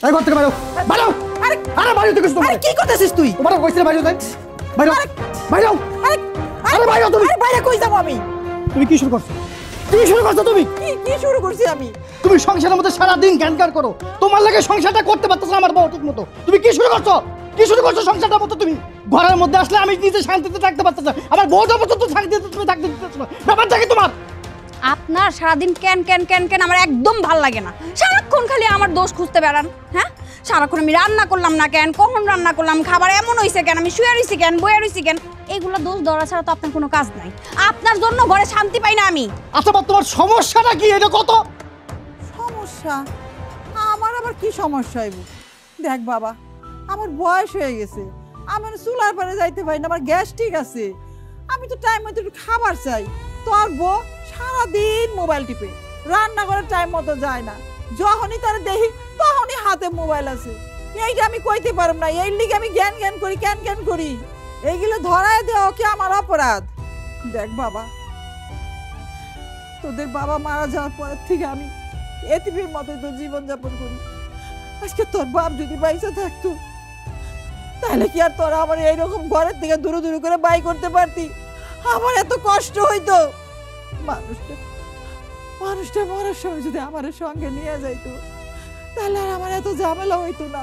এই ঘর থেকে বাইরো বাইরো। আরে আরে বাইরো থেকে শুনো। আরে কি করতেছিস তুই? তোমার কইছিস বাইরো যাই। বাইরো বাইরো। আরে আরে বাইরো তুমি। আরে বাইরে কই যাব আমি? তুমি কি শুরু করছো? কি শুরু করছো তুমি? কি শুরু করছি আমি? তুমি সংসারের মধ্যে সারা দিন জ্ঞান করো, তোমার লাগে সংসারটা করতে পারতেছ না আমার বউ ঠিক মতো। তুমি কি শুরু করছো? কি শুরু করছো সংসারটার মতো? তুমি ঘরের মধ্যে আসলে আমি নিজে শান্তিতে থাকতে পারতেছ না, আমার বউটা পর্যন্ত শান্তিতে তুমি থাকতে দিতেছ না। ব্যাপারটা কি তোমার? আপনার সারাদিন ক্যান ক্যান ক্যান ক্যান আমার একদম ভাল লাগে না। সারাক্ষণ খালি আমার দোষ খুঁজতে বেড়ান। হ্যাঁ, সারাক্ষণ আমি রান্না করলাম না কেন, কখন রান্না করলাম, খাবার এমন হয়েছে কেন, আমি শুয়ে রয়েছি কেন, বয়ে রয়েছি কেন, এগুলো দোষ ধরা ছাড়া তো আপনার কোনো কাজ নাই। আপনার জন্য ঘরে শান্তি পাই না আমি। আচ্ছা বাবা, তোমার সমস্যাটা কি? এটা কত সমস্যা? আমার আবার কি সমস্যা হইব? দেখ বাবা, আমার বয়স হয়ে গেছে, আমার চুলার পারে যাইতে পারি না, আমার গ্যাস্ট্রিক আছে, আমি তো টাইম মতো একটু খাবার চাই। তোর বউ সারাদিন মোবাইল টিপে, রান্না করার টাইম মতো যায় না, যখনই তারা দেখি তখনই হাতে মোবাইল আছে। এইটা আমি কইতে পারব না, এই লিগে আমি জ্ঞান জ্ঞান করি, ক্যান ক্যান করি। এইগুলো ধরায় দেওয়া কি আমার অপরাধ? দেখ বাবা, তোদের বাবা মারা যাওয়ার পরের থেকে আমি এতিমের মতো তো জীবনযাপন করি। আজকে তোর বাপ যদি বাইসা থাকতো তাহলে কি আর তোরা আমার এইরকম ঘরের থেকে দূরে দূরে করে বাই করতে পারতি? আমার এত কষ্ট হইতো। মানুষটা মরার সময় যদি আমার সঙ্গে নিয়ে যাইতো তাহলে আর আমার এত ঝামেলা হইতো না।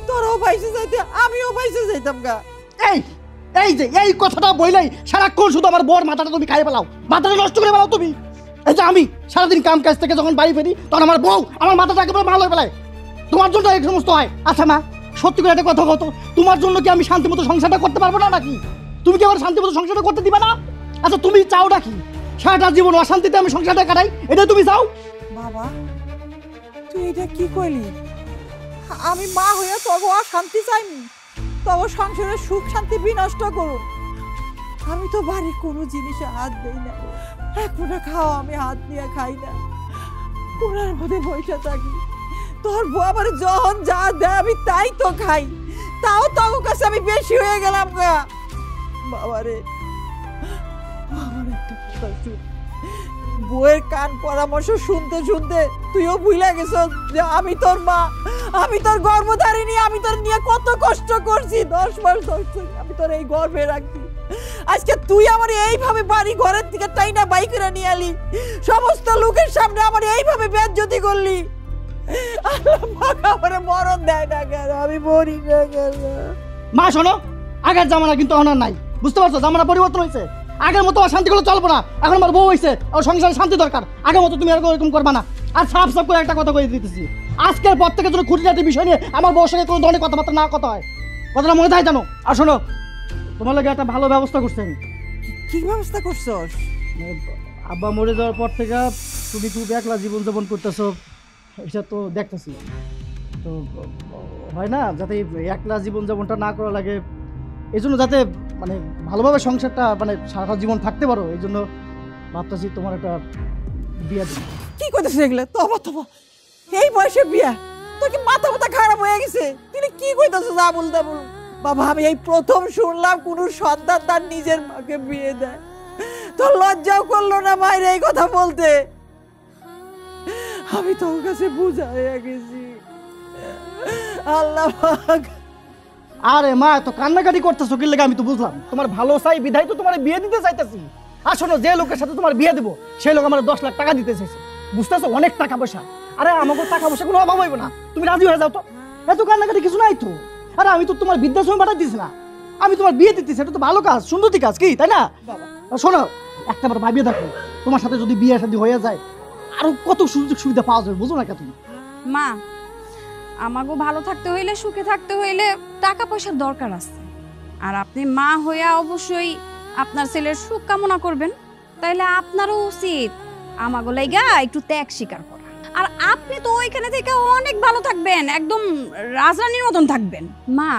তোরাও বাইসে যাইতে, আমিও বাইসে যাইতাম গা। এই এই যে এই কথাটা বইলাই সারাক্ষণ শুধু আমার বউর মাথাটা তুমি খাই ফেলাও, মাথাটা নষ্ট করে ফেলাও তুমি। এই যে আমি সারাদিন কাম কাজ থেকে যখন বাড়ি ফেরি তখন আমার বউ আমার মাথাটা একেবারে ভালো হয়ে ফেলায়। তোমার জন্য এই সমস্ত হয়। আচ্ছা মা, সত্যি করে একটা কথা কত, তোমার জন্য কি আমি শান্তি মতো সংসারটা করতে পারবো না নাকি? তুমি কি আমার শান্তি মতো সংসারটা করতে দিবা না? আচ্ছা তুমি চাও নাকি সারাটা জীবন অশান্তিতে আমি সংসারটা কাটাই? এটা তুমি চাও? বাবা তুই এটা কি কইলি? আমি মা হইয়া তবে অশান্তি চাইনি, তবে সংসারের সুখ শান্তি বিনষ্ট করুন। আমি তো বাড়ির কোনো জিনিসে হাত দেই না, এক ফোঁটা খাও আমি হাত দিয়ে খাই না, কোনার মধ্যে বসে থাকি। তোর বউ আমার যখন যা দেয় আমি তাই তো খাই, তাও তোর কাছে আমি বেশি হয়ে গেলাম গা। বাবারে আমার একটা কথা শুন, বউয়ের কান পরামর্শ শুনতে শুনতে তুইও ভুলে গেছ যে আমি তোর মা, আমি তোর গর্ভধারিণী, আমি তোর নিয়ে কত কষ্ট করছি। 10 মাস আমি তোর এই গর্ভে রাখছি, আজকে তুই আমার এইভাবে বাড়ি ঘরের থেকে টাইনা বাই করে নিয়ে আলি, সমস্ত লোকের সামনে আমার এইভাবে বেজ্জতি করলি। আমার মরণ দেয় না কেন, আমি মরি না কেন? মা শোনো, আগের জামানা কিন্তু অনার নাই, বুঝতে পারছো? জামানা পরিবর্তন হয়েছে, আগের মতো শান্তিগুলো চলবো না। এখন আমার বউ হয়েছে, আর সংসারে শান্তি দরকার। আগের মতো তুমি এরকম করবা না। আর সাফ সাফ করে একটা কথা কয়ে দিতেছি, আজকের পর থেকে যদি খুঁটিনাটি বিষয় নিয়ে আমার বউর সঙ্গে কোনো ধরনের কথাবার্তা না কথা হয়, কথাটা মনে থাকে জানো? আর শোনো, তোমার লাগে একটা ভালো ব্যবস্থা করছি আমি। কি ব্যবস্থা করছস? আব্বা মরে যাওয়ার পর থেকে তুমি খুব একলা জীবনযাপন করতেছো, এটা তো দেখতেছি। তো হয় না যাতে একলা জীবনযাপনটা না করা লাগে, এই জন্য যাতে মানে ভালোভাবে সংসারটা মানে সারা জীবন থাকতে পারো, এই জন্য ভাবতেছি তোমার একটা বিয়ে দিই। কি করতেছিস এগুলো? তবা তবা, এই বয়সে বিয়া? তোর কি মাথা মাথা খারাপ হয়ে গেছে? তুই কি কইতাছিস আবুল তাবুল? বাবা আমি এই প্রথম শুনলাম কোন সন্তান তার নিজের মাকে বিয়ে দেয়। তোর লজ্জাও করলো না মায়ের এই কথা বলতে? আমি তোর কাছে বুঝা হয়ে গেছি। আল্লাহ পাক। আরে মা তো কান্নাকাটি করতেছো কি লাগে? আমি তো বুঝলাম তোমার ভালো চাই বিধায় তো তোমার বিয়ে দিতে চাইতেছি। আর শোনো, যে লোকের সাথে তোমার বিয়ে দেবো সেই লোক আমার 10 লাখ টাকা দিতে চাইছে, বুঝতেছো? অনেক টাকা পয়সা। আরে আমাকে টাকা পয়সা কোনো অভাব হইব না, তুমি রাজি হয়ে যাও তো। এত কান্নাকাটি কিছু নাই তো। আরে আমি তো তোমার বৃদ্ধাশ্রমে পাঠাই দিস না, আমি তোমার বিয়ে দিতেছি, এটা তো ভালো কাজ, সুন্দরী কাজ, কি তাই না? শোনো, একটা বার ভাবিয়ে দেখো, তোমার সাথে যদি বিয়ে শাদী হয়ে যায় আরো কত সুযোগ সুবিধা পাওয়া যাবে, বুঝো না কে তুমি? মা, আমাগো ভালো থাকতে হইলে, সুখে থাকতে হইলে টাকা পয়সার দরকার আছে। আর আপনি মা হইয়া অবশ্যই আপনার ছেলের সুখ কামনা করবেন, তাইলে আপনারও উচিত আমাগো লাইগা একটু ত্যাগ স্বীকার করা। আর আপনি তো ওইখানে থেকে অনেক ভালো থাকবেন, একদম রাজরানীর মতন থাকবেন। মা,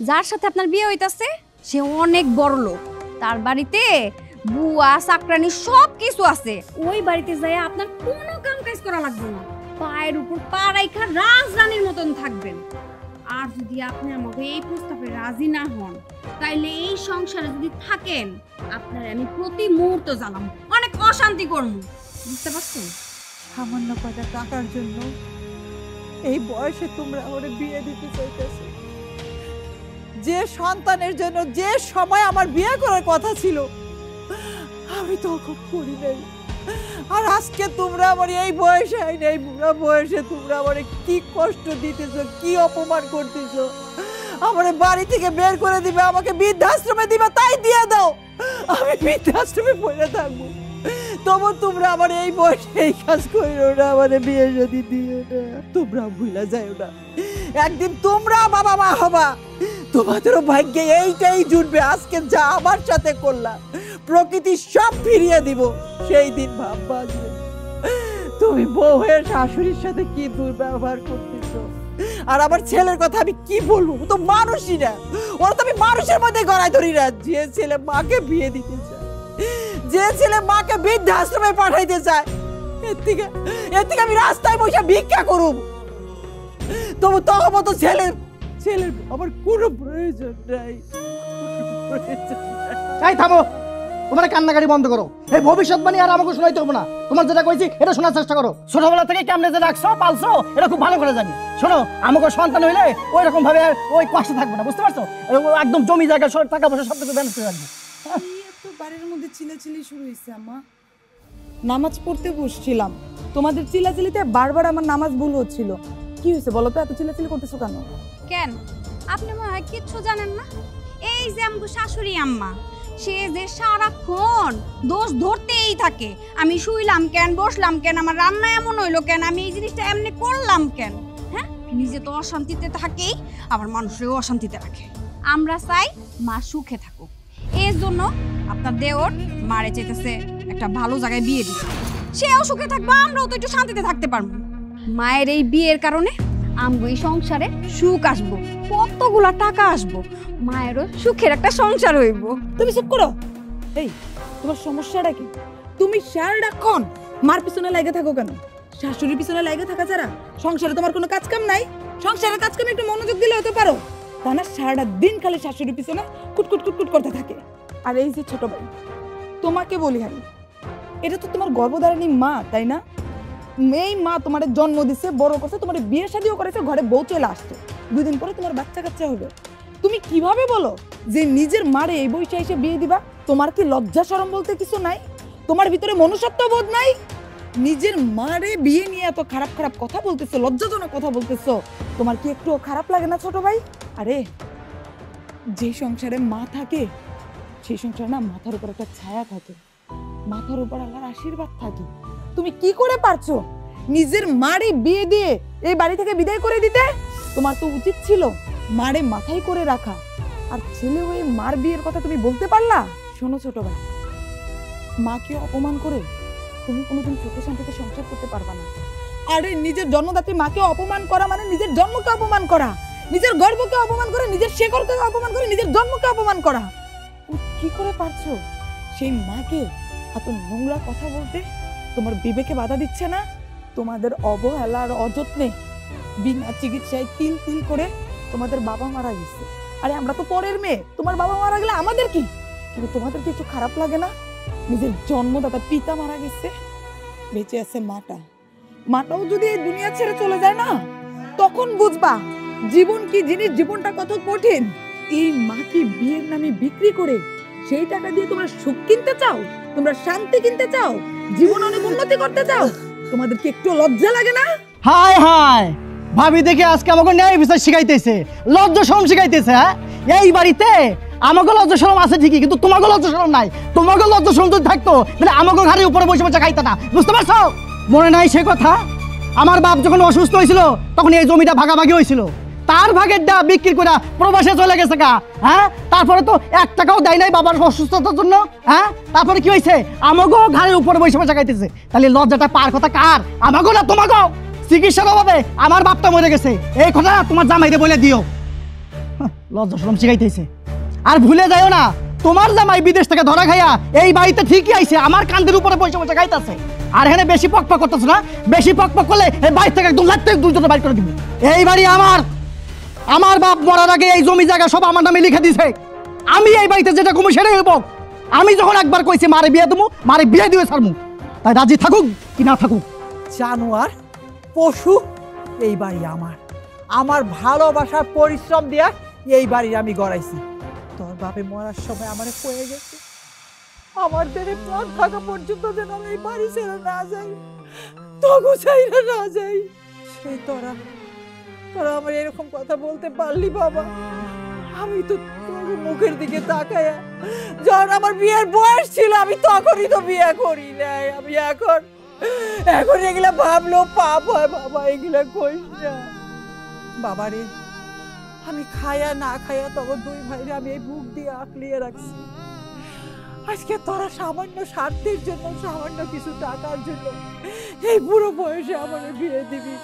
যার সাথে আপনার বিয়ে হইতাছে সে অনেক বড় লোক, তার বাড়িতে বুয়া চাকরানি সব কিছু আছে। ওই বাড়িতে যাই আপনার কোনো কাম কাজ করা লাগবে না, পায়ের উপর পা রাইখা রাজরানীর মতন থাকবেন। আর যদি আপনি আমাকে এই প্রস্তাবে রাজি না হন, তাইলে এই সংসারে যদি থাকেন আপনার আমি প্রতি মুহূর্ত জানাম, অনেক অশান্তি করব, বুঝতে পারছেন? সামান্য কয়টা টাকার জন্য এই বয়সে তোমরা আমার বিয়ে দিতে চাইতেছো? যে সন্তানের জন্য যে সময় আমার বিয়ে করার কথা ছিল আমি তখন করি নাই, আর আজকে তোমরা আমার এই বয়সে আইনে এই বুড়া বয়সে তোমরা আমার কি কষ্ট দিতেছো, কি অপমান করতেছো। আমার বাড়ি থেকে বের করে দিবে, আমাকে বৃদ্ধাশ্রমে দিবে, তাই দিয়ে দাও, আমি বৃদ্ধাশ্রমে পড়ে থাকবো। তবু তোমরা আমার এই বয়সে এই কাজ করো না, আমার বিয়ে যদি দিও না। তোমরা ভুলে যাও না, একদিন তোমরা বাবা মা হবা, তোমাদেরও ভাগ্যে এইটাই জুটবে। আজকে যা আমার সাথে করলা প্রকৃতি সব ফিরিয়ে দিব, সেই দিন ভাববা যে তুমি বউ হয়ে শাশুড়ির সাথে কি দুর্ব্যবহার করতেছো। আর আমার ছেলের কথা আমি কি বলবো, ও তো মানুষই না, ওরা তো আমি মানুষের মধ্যে গড়াই ধরি না। যে ছেলে মাকে বিয়ে দিতে চায়, যে ছেলে মাকে বৃদ্ধাশ্রমে পাঠাইতে চায়, এর থেকে আমি রাস্তায় বসে ভিক্ষা করুম। তবু তখন তো ছেলের আমার কোনো প্রয়োজন নাই। এই থামো, তোমার কান্নাকাটি বন্ধ করো। এই ভবিষ্যৎবাণী আর আমাকে শোনাইতে হবে না। তোমার যেটা কইছি এটা শোনার চেষ্টা করো। ছোটবেলা থেকে কেমনে যে রাখছো পালছো এটা খুব ভালো করে জানি। শোনো, আমাকে সন্তান হইলে ওই রকম ভাবে ওই কষ্ট থাকবে না, বুঝতে পারছো? একদম জমি জায়গা সব টাকা পয়সা সব কিছু ব্যালেন্স করে রাখবে। তো বাড়ির মধ্যে চিল্লাচিল্লি শুরু হয়েছে। আম্মা, নামাজ পড়তে বসছিলাম, তোমাদের চিল্লাচিল্লিতে বারবার আমার নামাজ ভুল হচ্ছিল। কি হয়েছে বলো তো, এত চিল্লাচিল্লি করতেছো কেন? কেন আপনি মনে হয় কিচ্ছু জানেন না? এই যে আমগো শাশুড়ি আম্মা, সে যে সারাক্ষণ দোষ ধরতেই থাকে। আমি শুইলাম কেন, বসলাম কেন, আমার রান্না এমন হইলো কেন, আমি এই জিনিসটা এমনি করলাম কেন। হ্যাঁ, নিজে তো অশান্তিতে থাকেই, আবার মানুষেরও অশান্তিতে রাখে। আমরা চাই মা সুখে থাকুক, এর জন্য আপনার দেওর মারে চাইতেছে একটা ভালো জায়গায় বিয়ে দিতে। সেও সুখে থাকবে, আমরাও তো একটু শান্তিতে থাকতে পারবো। মায়ের এই বিয়ের কারণে আমগো এই সংসারে সুখ আসবো, কতগুলা টাকা আসবো, মায়েরও সুখের একটা সংসার হইব। তুমি চুপ করো। এই, তোমার সমস্যাটা কি? তুমি সারাক্ষণ মার পিছনে লাগে থাকো কেন? শাশুড়ির পিছনে লাগে থাকা ছাড়া সংসারে তোমার কোনো কাজ কাম নাই? সংসারের কাজ কামে একটু মনোযোগ দিলে হতে পারো, তা না সারাটা দিন খালি শাশুড়ির পিছনে কুটকুট কুটকুট করতে থাকে। আর এই যে ছোট ভাই, তোমাকে বলি আমি, এটা তো তোমার গর্ভধারিণী মা, তাই না? এই মা তোমার জন্ম দিছে, বড় করছে, তোমার বিয়ে শাদিও করেছে, ঘরে বউ চলে আসছে, 2 দিন পরে তোমার বাচ্চা কাচ্চা হবে। তুমি কিভাবে বলো যে নিজের মারে এই বয়সে এসে বিয়ে দিবা? তোমার কি লজ্জা শরম বলতে কিছু নাই? তোমার ভিতরে মনুষ্যত্ব বোধ নাই? নিজের মারে বিয়ে নিয়ে এত খারাপ খারাপ কথা বলতেছো, লজ্জাজনক কথা বলতেছো, তোমার কি একটু খারাপ লাগে না ছোট ভাই? আরে, যে সংসারে মা থাকে সেই সংসারে না মাথার উপর একটা ছায়া থাকে, মাথার উপর আল্লাহর আশীর্বাদ থাকে। তুমি কি করে পারছো নিজের মারে বিয়ে দিয়ে এই বাড়ি থেকে বিদায় করে দিতে? তোমার তো উচিত ছিল মারে মাথায় করে রাখা। আর ছেলে হয়ে মার বিয়ের কথা তুমি বলতে পারলা? শোনো ছোট ভাই, মাকে অপমান করে তুমি কোনোদিন সুখে শান্তিতে সংসার করতে পারবা না। আরে, নিজের জন্মদাত্রী মাকে অপমান করা মানে নিজের জন্মকে অপমান করা, নিজের গর্বকে অপমান করে, নিজের শেকড়কে অপমান করে, নিজের জন্মকে অপমান করা। কি করে পারছো সেই মাকে এত নোংরা কথা বলতে? তোমার বিবেকে বাধা দিচ্ছে না? তোমাদের অবহেলা আর অযত্নে বিনা চিকিৎসায় তিল তিল করে তোমাদের বাবা মারা গেছে। আরে, আমরা তো পরের মেয়ে, তোমার বাবা মারা গেলে আমাদের কি? কিন্তু তোমাদের কি একটু খারাপ লাগে না? নিজের জন্মদাতা পিতা মারা গেছে, বেঁচে আছে মাটাও যদি এই দুনিয়া ছেড়ে চলে যায় না, তখন বুঝবা জীবন কি জিনিস, জীবনটা কত কঠিন। এই মাকে বিয়ের নামে বিক্রি করে সেই টাকা দিয়ে তোমরা সুখ কিনতে চাও, তোমরা শান্তি কিনতে চাও, জীবন অনেক উন্নতি করতে চাও। তোমাদের কি একটু লজ্জা লাগে না? হায় হায়, ভাবি দেখে আজকে আমাকে ন্যায় বিচার শিখাইতেছে, লজ্জা শরম শিখাইতেছে। হ্যাঁ, এই বাড়িতে আমাকে লজ্জা শরম আছে ঠিকই, কিন্তু তোমাকে লজ্জা শরম নাই। তোমাকে লজ্জা শরম যদি থাকতো তাহলে আমাকে ঘরের উপরে বসে বসে খাইতে না, বুঝতে পারছো? মনে নাই সে কথা? আমার বাপ যখন অসুস্থ হয়েছিল তখন এই জমিটা ভাগাভাগি হয়েছিল, তার ভাগের ডা বিক্রি করে প্রবাসে চলে গেছে গা। হ্যাঁ, তারপরে তো 1 টাকাও দেয় নাই বাবার অসুস্থতার জন্য। হ্যাঁ, তারপরে কি হয়েছে? আমাকেও ঘরের উপরে বসে বসে খাইতেছে। তাহলে লজ্জাটা পার কথা কার? আমাকেও না তোমাকেও? চিকিৎসার অভাবে আমার বাপটা মরে গেছে, এই কথা তোমার জামাইরে বলে দিও। লজ্জা শরম শিখাইতেছে। আর ভুলে যাইও না, তোমার জামাই বিদেশ থেকে ধরা খাইয়া এই বাড়িতে ঠিকই আইছে, আমার কান্দের উপরে বসে বসে খাইতেছে। আর এখানে বেশি পকপক করতেছ না, বেশি পকপক করলে এই বাড়ি থেকে একদম লাইট থেকে 2 জনে বাইর করে দিবি। এই বাড়ি আমার বাপ মরার আগে এই জমি জায়গা সব আমার নামে লিখে দিছে। আমি এই বাড়িতে যেটা কমু সেটাই হইব। আমি যখন একবার কইছি মারে বিয়ে দেবো, মারে বিয়ে দিয়ে ছাড়মু, তাই রাজি থাকুক কি না থাকুক। জানোয়ার, পশু, এই বাড়ি আমার, আমার ভালোবাসার পরিশ্রম দিয়া এই বাড়ি আমি গড়াইছি। তোর বাপে মরার সময় আমারে কয়ে গেছে আমার দেহে প্রাণ থাকা পর্যন্ত যেন আমি এই বাড়ি ছেড়ে না যাই, তগু চাইরা না যাই। সেই তোরা আমার এরকম কথা বলতে পারলি বাবা? আমি তো তোর মুখের দিকে তাকায়া যখন আমার বিয়ের বয়স ছিল আমি তখনই তো বিয়ে করি নাই। আমি এখন এগুলা ভাবলেও পাপ হয় বাবা, এগুলা কইস না বাবা রে। আমি খায়া না খায়া তখন দুই ভাইরে আমি এই বুক দিয়ে আঁকলিয়ে রাখছি। আজকে তোরা সামান্য স্বার্থের জন্য, সামান্য কিছু টাকার জন্য এই বুড়ো বয়সে আমার বিয়ে দিবি,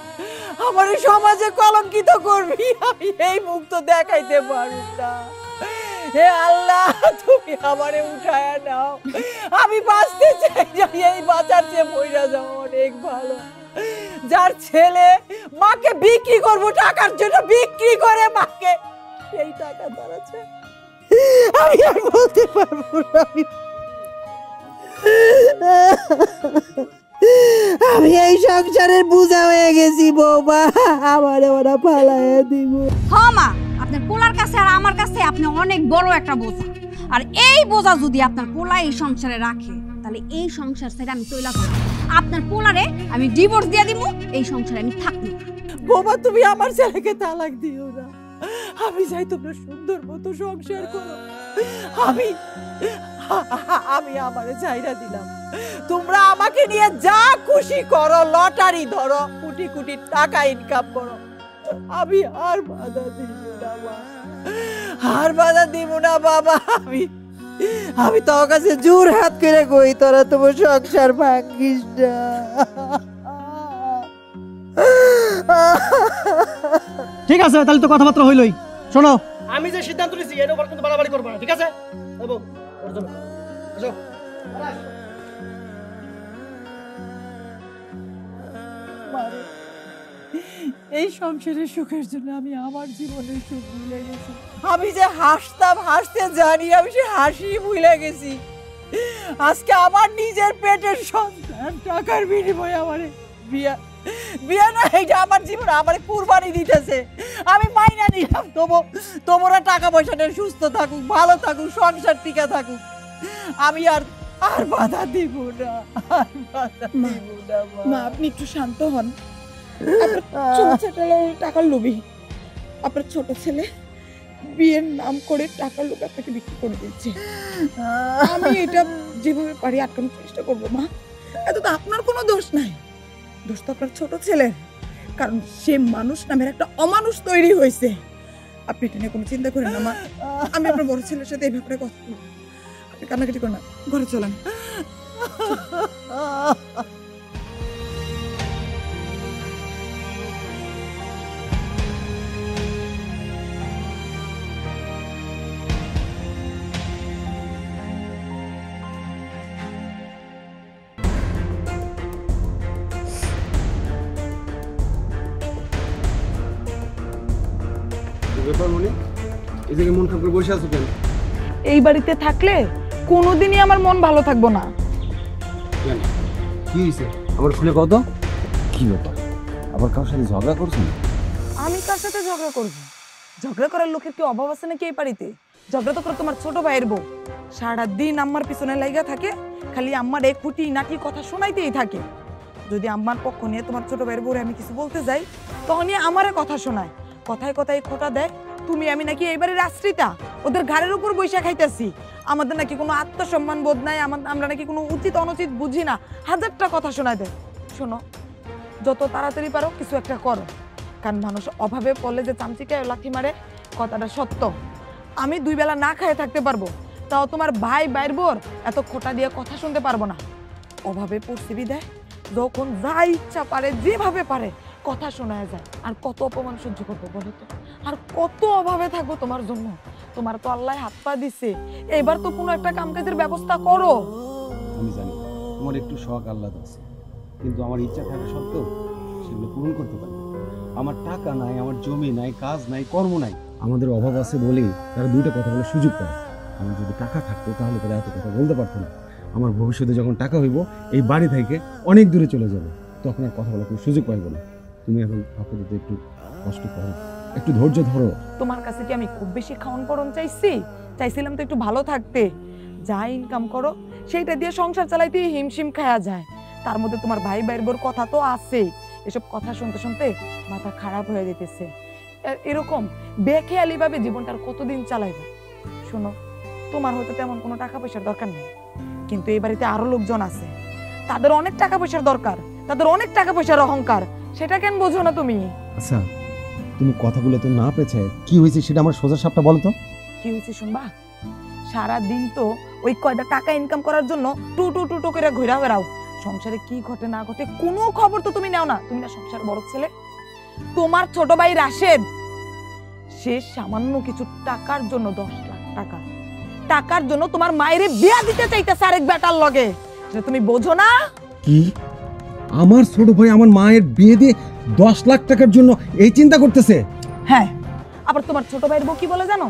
আমার সমাজে কলঙ্কিত করবি। আমি এই মুখ তো দেখাইতে পারি না। হে আল্লাহ, তুমি আমারে উঠায়া নাও। আমি বাঁচতে চাই, এই বাঁচার চেয়ে মইরা যাওয়া অনেক ভালো। যার ছেলে মাকে বিক্রি করবো টাকার জন্য, বিক্রি করে মাকে, সেই টাকা দাঁড়াচ্ছে আমি আর বলতে পারবো না। আমি এই সংসারের বোঝা হয়ে গেছি বৌমা, আমারে ওরা পালাইয়া দিব। হ্যাঁ মা, আপনার পোলার কাছে আর আমার কাছে আপনি অনেক বড় একটা বোঝা। আর এই বোঝা যদি আপনার পোলা এই সংসারে রাখে, তাহলে এই সংসার থেকে আমি চইলা যাব। আপনার পোলারে আমি ডিভোর্স দিয়ে দিব, এই সংসারে আমি থাকবো না। বৌমা, তুমি আমার ছেলেকে তালাক দিও না। আমি চাই তোমরা সুন্দর মতো সংসার করো। আমি আমারে চাইরা দিলাম, তোমরা আমাকে নিয়ে যা খুশি করো, লটারি ধরো, কোটি কোটি টাকা ইনকাম করো। আমি আর বাধা দিব না মা, আর বাধা দিব না বাবা। আমি তোর কাছে জোর হাত করে কই, তোরা তোমার সংসার ভাঙিস না। ঠিক আছে, তাহলে তো কথাবার্তা হইলই। শোনো, আমি যে সিদ্ধান্ত নিয়েছি এর উপর কিন্তু বাড়াবাড়ি করবো না, ঠিক আছে? এই সংসারের সুখের জন্য আমি আমার জীবনের সুখ ভুলে গেছি। আমি যে হাসতাম, হাসতে জানি, আমি সে হাসি ভুলে গেছি। আজকে আমার নিজের পেটের সন্তান টাকার বিনিময়ে আমার বিয়া না, এটা আমার জীবন আমার কুরবানি দিতেছে। আমি মাইনা নিলাম, তোমরা টাকা পয়সা নিয়ে সুস্থ থাকুক, ভালো থাকুক, সংসার টিকে থাকুক। আমি আর বাধা দিব না, আর বাধা দিব না। মা, আপনি একটু শান্ত হন। টাকার লোভী আপনার ছোট ছেলে বিয়ের নাম করে টাকার লোক আপনাকে বিক্রি করে দিচ্ছে। আমি এটা যেভাবে পারি আটকানোর চেষ্টা করবো মা। এত তো আপনার কোনো দোষ নাই, দোষ তো আপনার ছোট ছেলের। কারণ সে মানুষ নামের একটা অমানুষ তৈরি হয়েছে। আপনি এটা নিয়ে কোনো চিন্তা করেন না মা। আমি আপনার বড় ছেলের সাথে এই ব্যাপারে কথা বলবো। আপনি কান্নাকাটি করেন না, ঘরে চলেন। এই বাড়িতে থাকলে কোনোদিনই আমার মন ভালো থাকবো না। কি হয়েছে আবার খুলে কত? কি ব্যাপার, আবার কার সাথে ঝগড়া করছেন? আমি কার সাথে ঝগড়া করবো? ঝগড়া করার লোকের কি অভাব আছে নাকি এই বাড়িতে? ঝগড়া তো করে তোমার ছোট ভাইয়ের বউ। সারাদিন আম্মার পিছনে লাইগা থাকে, খালি আম্মার এক খুঁটি নাকি কথা শোনাইতেই থাকে। যদি আম্মার পক্ষ নিয়ে তোমার ছোট ভাইয়ের বউরে আমি কিছু বলতে যাই, তখনই আমারে কথা শোনায়, কথায় কথায় খোটা দেয়। তুমি আমি নাকি এইবারের আশ্রিতা, ওদের ঘাড়ের উপর বৈশা খাইতেছি। আমাদের নাকি কোনো আত্মসম্মান বোধ নাই, আমরা নাকি কোনো উচিত অনুচিত বুঝি না, হাজারটা কথা শোনায় দেয়। শোনো, যত তাড়াতাড়ি পারো কিছু একটা করো, কারণ মানুষ অভাবে পড়লে যে চামচিকায় লাথি মারে, কথাটা সত্য। আমি 2 বেলা না খেয়ে থাকতে পারবো, তাও তোমার ভাই বাইর বোর এত খোটা দিয়ে কথা শুনতে পারবো না। অভাবে পড়ছি বিদায় যখন যা ইচ্ছা পারে, যেভাবে পারে কথা শোনায় যায়। আর কত অপমান সহ্য করবো বলো তো? আর কত অভাবে থাকবো তোমার জন্য? তোমার তো আল্লাহ হাত পা দিছে, এবার তো কোনো একটা কাম কাজের ব্যবস্থা করো। আমি জানি তোমার একটু শখ আহ্লাদ আছে, কিন্তু আমার ইচ্ছা থাকা সত্ত্বেও সেগুলো পূরণ করতে পারি। আমার টাকা নাই, আমার জমি নাই, কাজ নাই, কর্ম নাই। আমাদের অভাব আছে বলেই তারা 2টা কথা বলার সুযোগ পায়। আমার যদি টাকা থাকতো তাহলে তারা এত কথা বলতে পারতো না। আমার ভবিষ্যতে যখন টাকা হইব, এই বাড়ি থেকে অনেক দূরে চলে যাব, তখন আর কথা বলার কোনো সুযোগ পাইব না। তুমি এখন আপাতত একটু কষ্ট করো, একটু ধৈর্য ধরো। তোমার কাছে কি আমি খুব বেশি খাওয়ান পরন চাইছিলাম তো একটু ভালো থাকতে। যা ইনকাম করো সেইটা দিয়ে সংসার চালাইতে হিমশিম খাওয়া যায়। তার মধ্যে তোমার ভাই ভাইয়ের কথা তো আছেই। এসব কথা শুনতে শুনতে মাথা খারাপ হয়ে যেতেছে। এরকম বেখেয়ালি ভাবে জীবনটার কতদিন চালাইবে? শোনো, তোমার হয়তো তেমন কোনো টাকা পয়সার দরকার নেই, কিন্তু এই বাড়িতে আরো লোকজন আছে, তাদের অনেক টাকা পয়সার দরকার, তাদের অনেক টাকা পয়সার অহংকার। সেটা কেন বোঝো না তুমি? আচ্ছা, তুমি কথাগুলো তো না পেছে কি হয়েছে সেটা আমার সোজা সাপটা বলো তো। কি হয়েছে শুনবা? সারা দিন তো ওই কয়টা টাকা ইনকাম করার জন্য টু টু টু টু করে ঘোরা বেড়াও। সংসারে কি ঘটে না ঘটে কোনো খবর তো তুমি নাও না। তুমি না সংসার বড় ছেলে। তোমার ছোট ভাই রাশেদ, সে সামান্য কিছু টাকার জন্য 10 লাখ টাকার জন্য তোমার মায়েরে বিয়া দিতে চাইতেছে আরেক বেটার লগে। সেটা তুমি বোঝো না? কি আমার ছোট ভাই আমার মায়ের বিয়ে দিয়ে 10 লাখ টাকার জন্য এই চিন্তা করতেছে? হ্যাঁ, আবার তোমার ছোট ভাইয়ের বউ কি বলে জানো?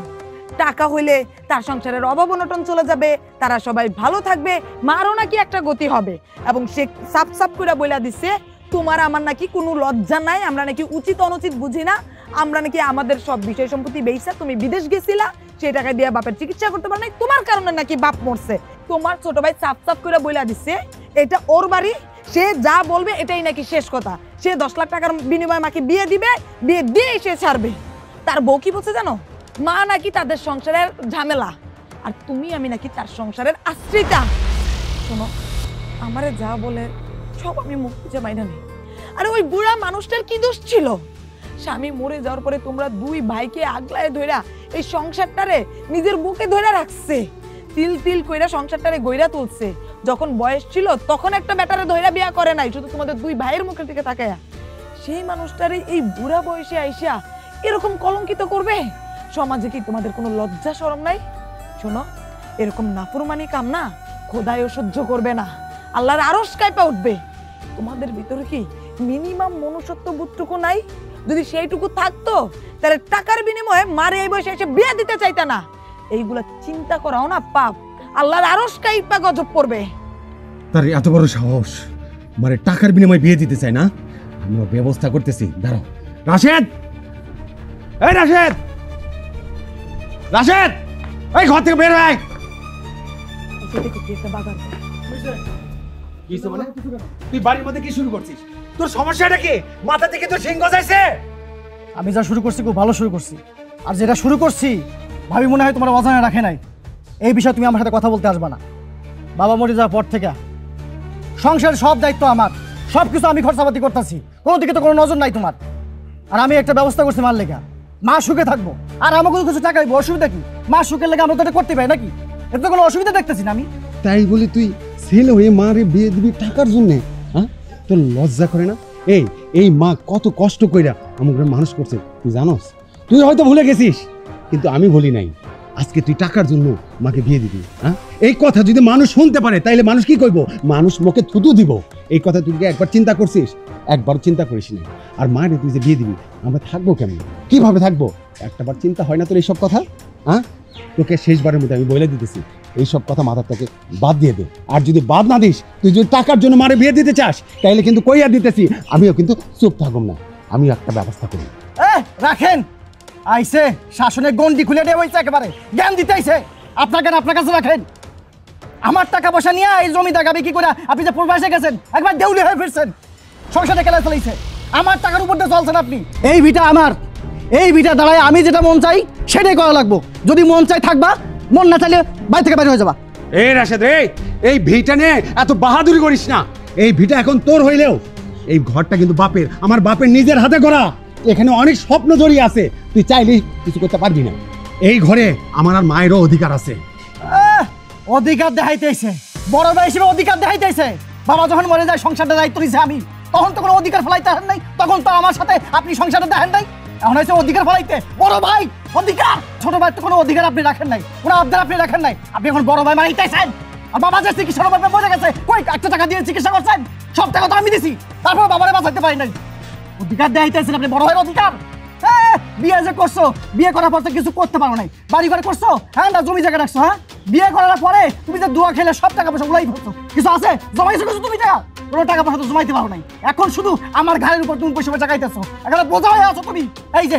টাকা হইলে তার সংসারের অভাব অনটন চলে যাবে, তারা সবাই ভালো থাকবে, মারও নাকি একটা গতি হবে। এবং সে সাপ সাপ করে বইলা দিচ্ছে তোমার আমার নাকি কোনো লজ্জা নাই, আমরা নাকি উচিত অনুচিত বুঝি না, আমরা নাকি আমাদের সব বিষয় সম্পত্তি বেইসা তুমি বিদেশ গেছিলা, সেই টাকা দিয়ে বাপের চিকিৎসা করতে পার নাই, তোমার কারণে নাকি বাপ মরছে। তোমার ছোট ভাই সাপ সাপ করে বইলা দিচ্ছে এটা ওর বাড়ি, সে যা বলবে এটাই নাকি শেষ কথা। সে 10 লাখ টাকার বিনিময়ে মাকে বিয়ে দিবে, বিয়ে দিয়ে সে ছাড়বে। তার বউ কি বলছে জানো? মা নাকি তাদের সংসারের ঝামেলা, আর তুমি আমি নাকি তার সংসারের আশ্রিতা। শোনো, আমারে যা বলে সব আমি মুখ বুঝে মাইনা নেই। আরে ওই বুড়া মানুষটার কি দোষ ছিল? স্বামী মরে যাওয়ার পরে তোমরা দুই ভাইকে আগলায় ধইরা এই সংসারটারে নিজের বুকে ধইরা রাখছে, তিল তিল কইরা সংসারটারে গইরা তুলছে। যখন বয়স ছিল তখন একটা বেটারে ধইরা বিয়া করে নাই, শুধু তোমাদের দুই ভাইয়ের মুখের দিকে তাকায়া। সেই মানুষটারে এই বুড়া বয়সে আইসা এরকম কলঙ্কিত করবে? সমাজে কি তোমাদের কোনো লজ্জা শরম নাই? শোনো, এরকম নাফরমানি কাম না খোদায়ও সহ্য করবে না, আল্লাহর আরশ কাঁপা উঠবে। তোমাদের ভিতরে কি মিনিমাম মনুষ্যত্ব বোধটুকু নাই? যদি সেইটুকু থাকতো তাহলে টাকার বিনিময়ে মারে এই বয়সে এসে বিয়ে দিতে চাইতা না। এইগুলা চিন্তা করাও না পাপ, আল্লাহর আরশ কাঁপা গজব পড়বে। তার এত বড় সাহস, মানে টাকার বিনিময়ে বিয়ে দিতে চাই না? আমরা ব্যবস্থা করতেছি, দাঁড়াও। রাশেদ, এই রাশেদ, রাশেদ, এই ঘর থেকে বের হয়ে। তুই বাড়ির মধ্যে কি শুরু করছিস? তোর সমস্যাটা কি? মাথা থেকে তোর সিং গজাইছে? আমি যা শুরু করছি খুব ভালো শুরু করছি, আর যেটা শুরু করছি ভাবি মনে হয় তোমার অজানা রাখে নাই। এই বিষয়ে তুমি আমার সাথে কথা বলতে আসবা না। বাবা মরে যাওয়ার পর থেকে সংসারের সব দায়িত্ব আমার, সব কিছু আমি খরচাপাতি করতেছি, কোনো দিকে তো কোনো নজর নাই তোমার। আর আমি একটা ব্যবস্থা করছি মার লেগা, মা সুখে থাকবো, আর আমাকে কিছু টাকা দিব, অসুবিধা কি? মা সুখের লেগে আমরা তো এটা করতে পারি নাকি? এতে তো কোনো অসুবিধা দেখতেছি না আমি। তাই বলি তুই ছেলে হয়ে মারে বিয়ে দিবি টাকার জন্য? হ্যাঁ, তোর লজ্জা করে না? এই মা কত কষ্ট কইরা আমাকে মানুষ করছে তুই জানোস? তুই হয়তো ভুলে গেছিস, কিন্তু আমি ভুলি নাই। আজকে তুই টাকার জন্য মাকে বিয়ে দিবি? হ্যাঁ, এই কথা যদি মানুষ শুনতে পারে তাইলে মানুষ কি কইব? মানুষ মুখে থুতু দিব। এই কথা তুই একবার চিন্তা করছিস? একবার চিন্তা করিস না। আর মায়ের তুই যে বিয়ে দিবি, আমরা থাকবো কেমন, কিভাবে থাকবো? একটাবার চিন্তা হয় না তোর এইসব কথা? হ্যাঁ, তোকে শেষবারের মধ্যে আমি বলে দিতেছি, এইসব কথা মাথার থেকে বাদ দিয়ে দে। আর যদি বাদ না দিস, তুই যদি টাকার জন্য মারে বিয়ে দিতে চাস, তাইলে কিন্তু কইয়া দিতেছি আমিও কিন্তু চুপ থাকব না, আমিও একটা ব্যবস্থা করি। রাখেন, আইসে শাসনের গন্ডি খুলে দেওয়া হয়েছে, একেবারে জ্ঞান দিতে আইসে। আপনাকে আপনার কাছে রাখেন। আমার টাকা পয়সা নিয়ে এই জমি টাকা বিক্রি করে আপনি যে পূর্বাসে গেছেন, একবার দেউলি হয়ে ফিরছেন, সংসারে খেলা চলেছে। আমার টাকার উপর দিয়ে চলছেন আপনি। এই ভিটা আমার, এই ভিটা দাঁড়ায় আমি যেটা মন চাই সেটাই করা লাগবো। যদি মন চাই থাকবা, মন না চাইলে বাড়ি থেকে বাইরে হয়ে যাবা। এই রাশেদ রে, এই ভিটা নিয়ে এত বাহাদুরি করিস না। এই ভিটা এখন তোর হইলেও এই ঘরটা কিন্তু বাপের, আমার বাপের নিজের হাতে করা। এখানে অনেক স্বপ্ন জড়িয়ে আছে, তুই চাইলে কিছু করতে পারবি না। এই ঘরে আমার আর মায়েরও অধিকার আছে। অধিকার দেখাইতেছে, বড় ভাই হিসেবে অধিকার দেখাইতেছে। বাবা যখন মরে যায় সংসারটা দায়িত্ব নিছে আমি, তখন তো কোনো অধিকার ফেলাইতে হার নাই, তখন তো আমার সাথে আপনি সংসারটা দেখেন নাই। এখন হয়েছে অধিকার ফেলাইতে। বড় ভাই অধিকার, ছোট ভাই তো কোনো অধিকার আপনি রাখেন নাই, কোনো আবদার আপনি রাখেন নাই। আপনি এখন বড় ভাই মানাইতেছেন। আর বাবা যে চিকিৎসার ব্যাপারে মরে গেছে, কই 1 টাকা দিয়ে চিকিৎসা করছেন? সব টাকা তো আমি দিছি, তারপর বাবারে বাঁচাইতে পারি নাই। অধিকার দেখাইতেছেন আপনি, বড় ভাইয়ের অধিকার। বিয়ে যে করছো, বিয়ে করার পর তো কিছু করতে পারো নাই, বাড়ি ঘরে করছো, হ্যাঁ না জমি জায়গা রাখছো। হ্যাঁ, বিয়ে করার পরে তুমি যে দুয়া খেলে সব টাকা পয়সা উড়াই ফেলছো, কিছু আছে? জমা কিছু তুমি টাকা কোনো টাকা পয়সা তো জমাইতে পারো নাই, এখন শুধু আমার ঘাড়ের উপর তুমি পয়সা টাকাইতেছো, এখন বোঝা হয়ে আছো তুমি। এই যে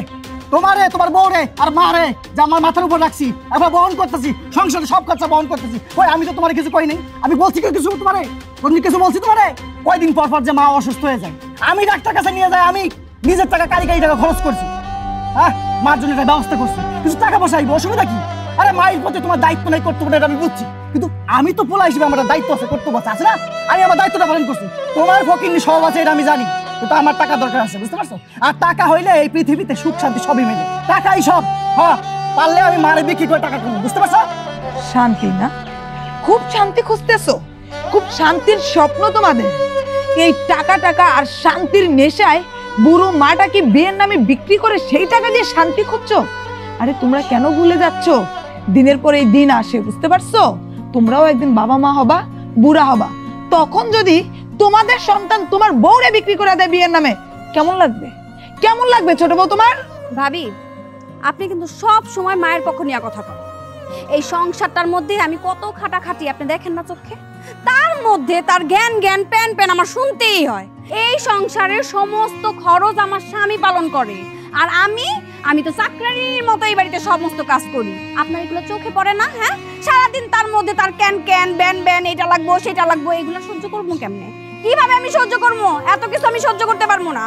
তোমারে, তোমার বউরে আর মারে যে আমার মাথার উপর রাখছি, এখন বহন করতেছি, সংসারে সব খরচা বহন করতেছি। ওই আমি তো তোমার কিছু কই নাই, আমি বলছি কি কিছু তোমারে? কোনদিন কিছু বলছি তোমারে? কয়দিন পর পর যে মা অসুস্থ হয়ে যায়, আমি ডাক্তার কাছে নিয়ে যাই, আমি নিজের টাকা কারি টাকা খরচ করছি, হ্যাঁ মার জন্য একটা ব্যবস্থা করছি, কিছু টাকা পয়সা আইবো, অসুবিধা কি? আরে মায়ের প্রতি তোমার দায়িত্ব নাই, কর্তব্য নাই, আমি বুঝছি, কিন্তু আমি তো পোলা হিসেবে আমার দায়িত্ব আছে, কর্তব্য আছে না? আমি আমার দায়িত্বটা পালন করছি। তোমার ফকিন্নি সব আছে এটা আমি জানি, কিন্তু আমার টাকা দরকার আছে, বুঝতে পারছো? আর টাকা হইলে এই পৃথিবীতে সুখ শান্তি সবই মেলে, টাকাই সব। হ্যাঁ পারলে আমি মারে বিক্রি করে টাকা কমবো, বুঝতে পারছো? শান্তি না, খুব শান্তি খুঁজতেছো, খুব শান্তির স্বপ্ন তোমাদের। এই টাকা টাকা আর শান্তির নেশায় বুড়ো মাটা কি বিয়ের নামে বিক্রি করে সেই টাকা দিয়ে শান্তি খুঁজছো? আরে তোমরা কেন ভুলে যাচ্ছ, দিনের পর এই দিন আসে, বুঝতে পারছো? তোমরাও একদিন বাবা মা হবা, বুড়া হবা, তখন যদি তোমাদের সন্তান তোমার বউরে বিক্রি করে দেয় বিয়ের নামে, কেমন লাগবে? কেমন লাগবে ছোট বউ তোমার? ভাবি, আপনি কিন্তু সব সময় মায়ের পক্ষ নিয়ে কথা বলেন। এই সংসারটার মধ্যে আমি কত খাটাখাটি আপনি দেখেন না চোখে, তার মধ্যে তার জ্ঞান জ্ঞান প্যান প্যান আমার শুনতেই হয়। এই সংসারের সমস্ত খরচ আমার স্বামী পালন করে, আর আমি তো চাকরানির মতো এই বাড়িতে সমস্ত কাজ করি। আপনার এগুলো চোখে পড়ে না? হ্যাঁ, সারাদিন তার মধ্যে তার ক্যান ক্যান ব্যান ব্যান, এটা লাগবো সেটা লাগবো, এগুলো সহ্য করবো কেমনে? কিভাবে আমি সহ্য করবো? এত কিছু আমি সহ্য করতে পারবো না।